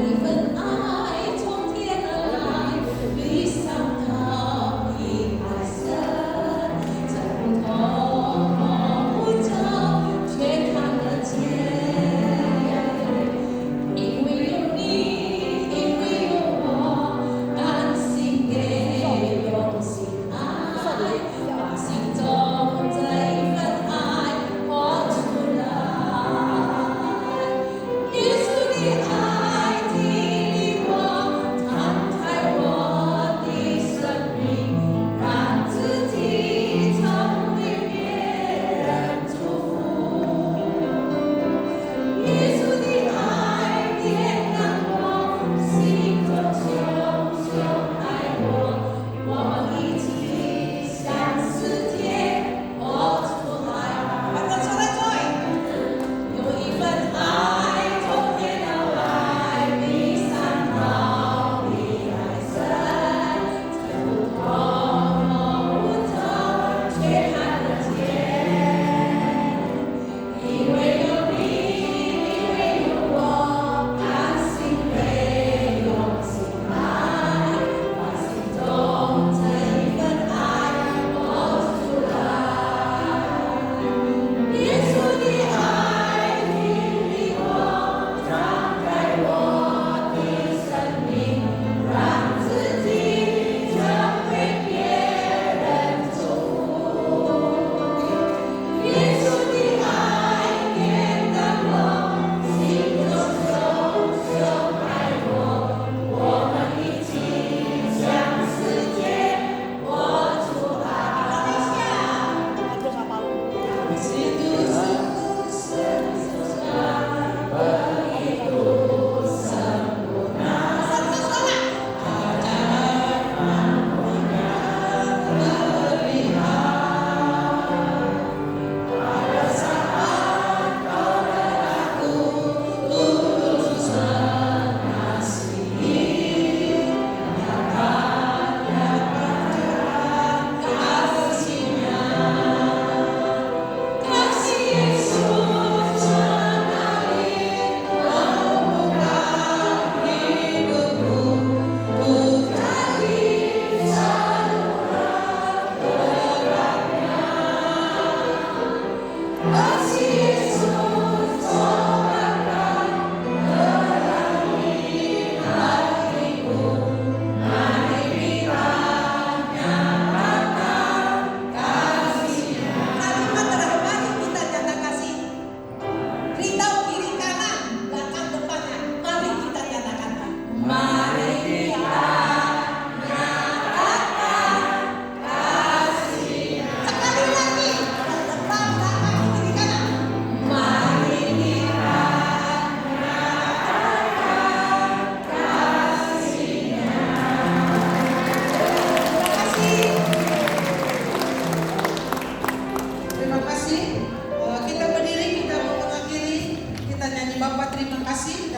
S4: 一份爱从天而来，比山高，比海深，挣脱不着，却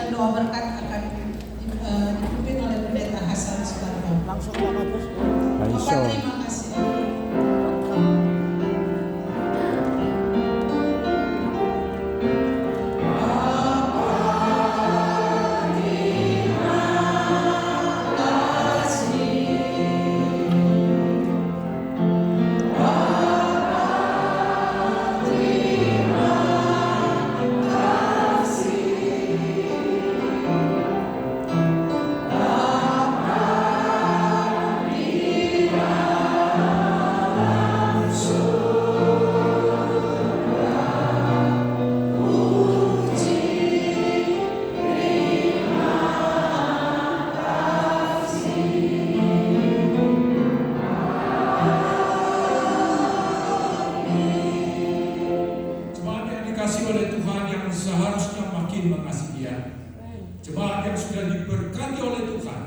S5: dan doa berkat akan dipimpin oleh Pendeta Hasan Sutarno.
S8: Langsung banget terus.
S5: Bapak terima kasih.
S3: Jemaat yang dikasih oleh Tuhan yang seharusnya makin mengasihi Dia. Jemaat yang sudah diberkati oleh Tuhan,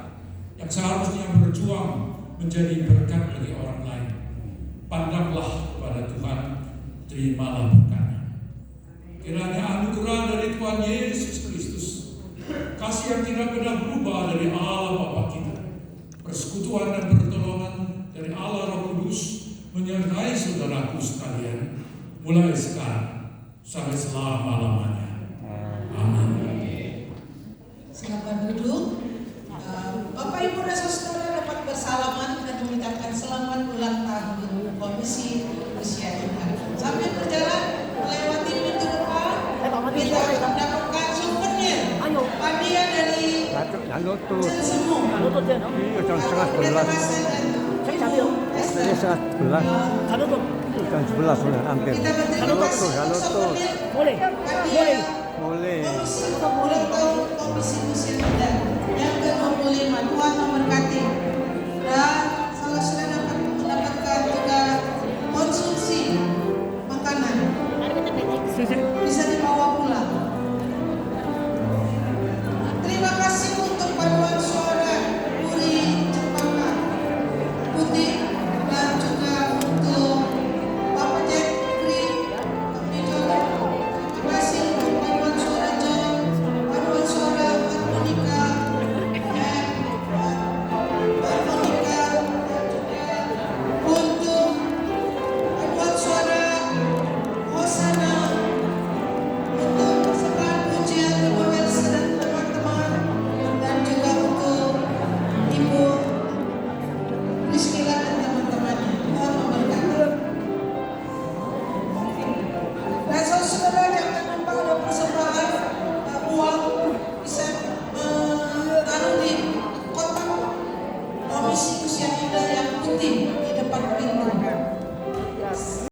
S3: yang seharusnya berjuang menjadi berkat bagi orang lain. Pandanglah kepada Tuhan, terimalah berkatnya. Kiranya anugerah dari Tuhan Yesus Kristus, kasih yang tidak pernah berubah dari Allah Bapa kita, persekutuan dan pertolongan dari Allah Roh Kudus menyertai saudaraku sekalian, mulai sekarang sampai selama-lamanya. Amin.
S5: Silakan duduk. Bapak Ibu dan Saudara dapat bersalaman dan mengucapkan selamat ulang tahun Komisi Usia Indah. Sambil berjalan melewati pintu depan, kita mendapatkan souvenir hadiah dari Censemu.
S8: Iya, jam setengah 11. Ini setengah 11. Jam 11 sudah hampir.
S5: Kita berterima kasih
S8: Halo,
S5: souvenir
S8: boleh.
S5: hadiah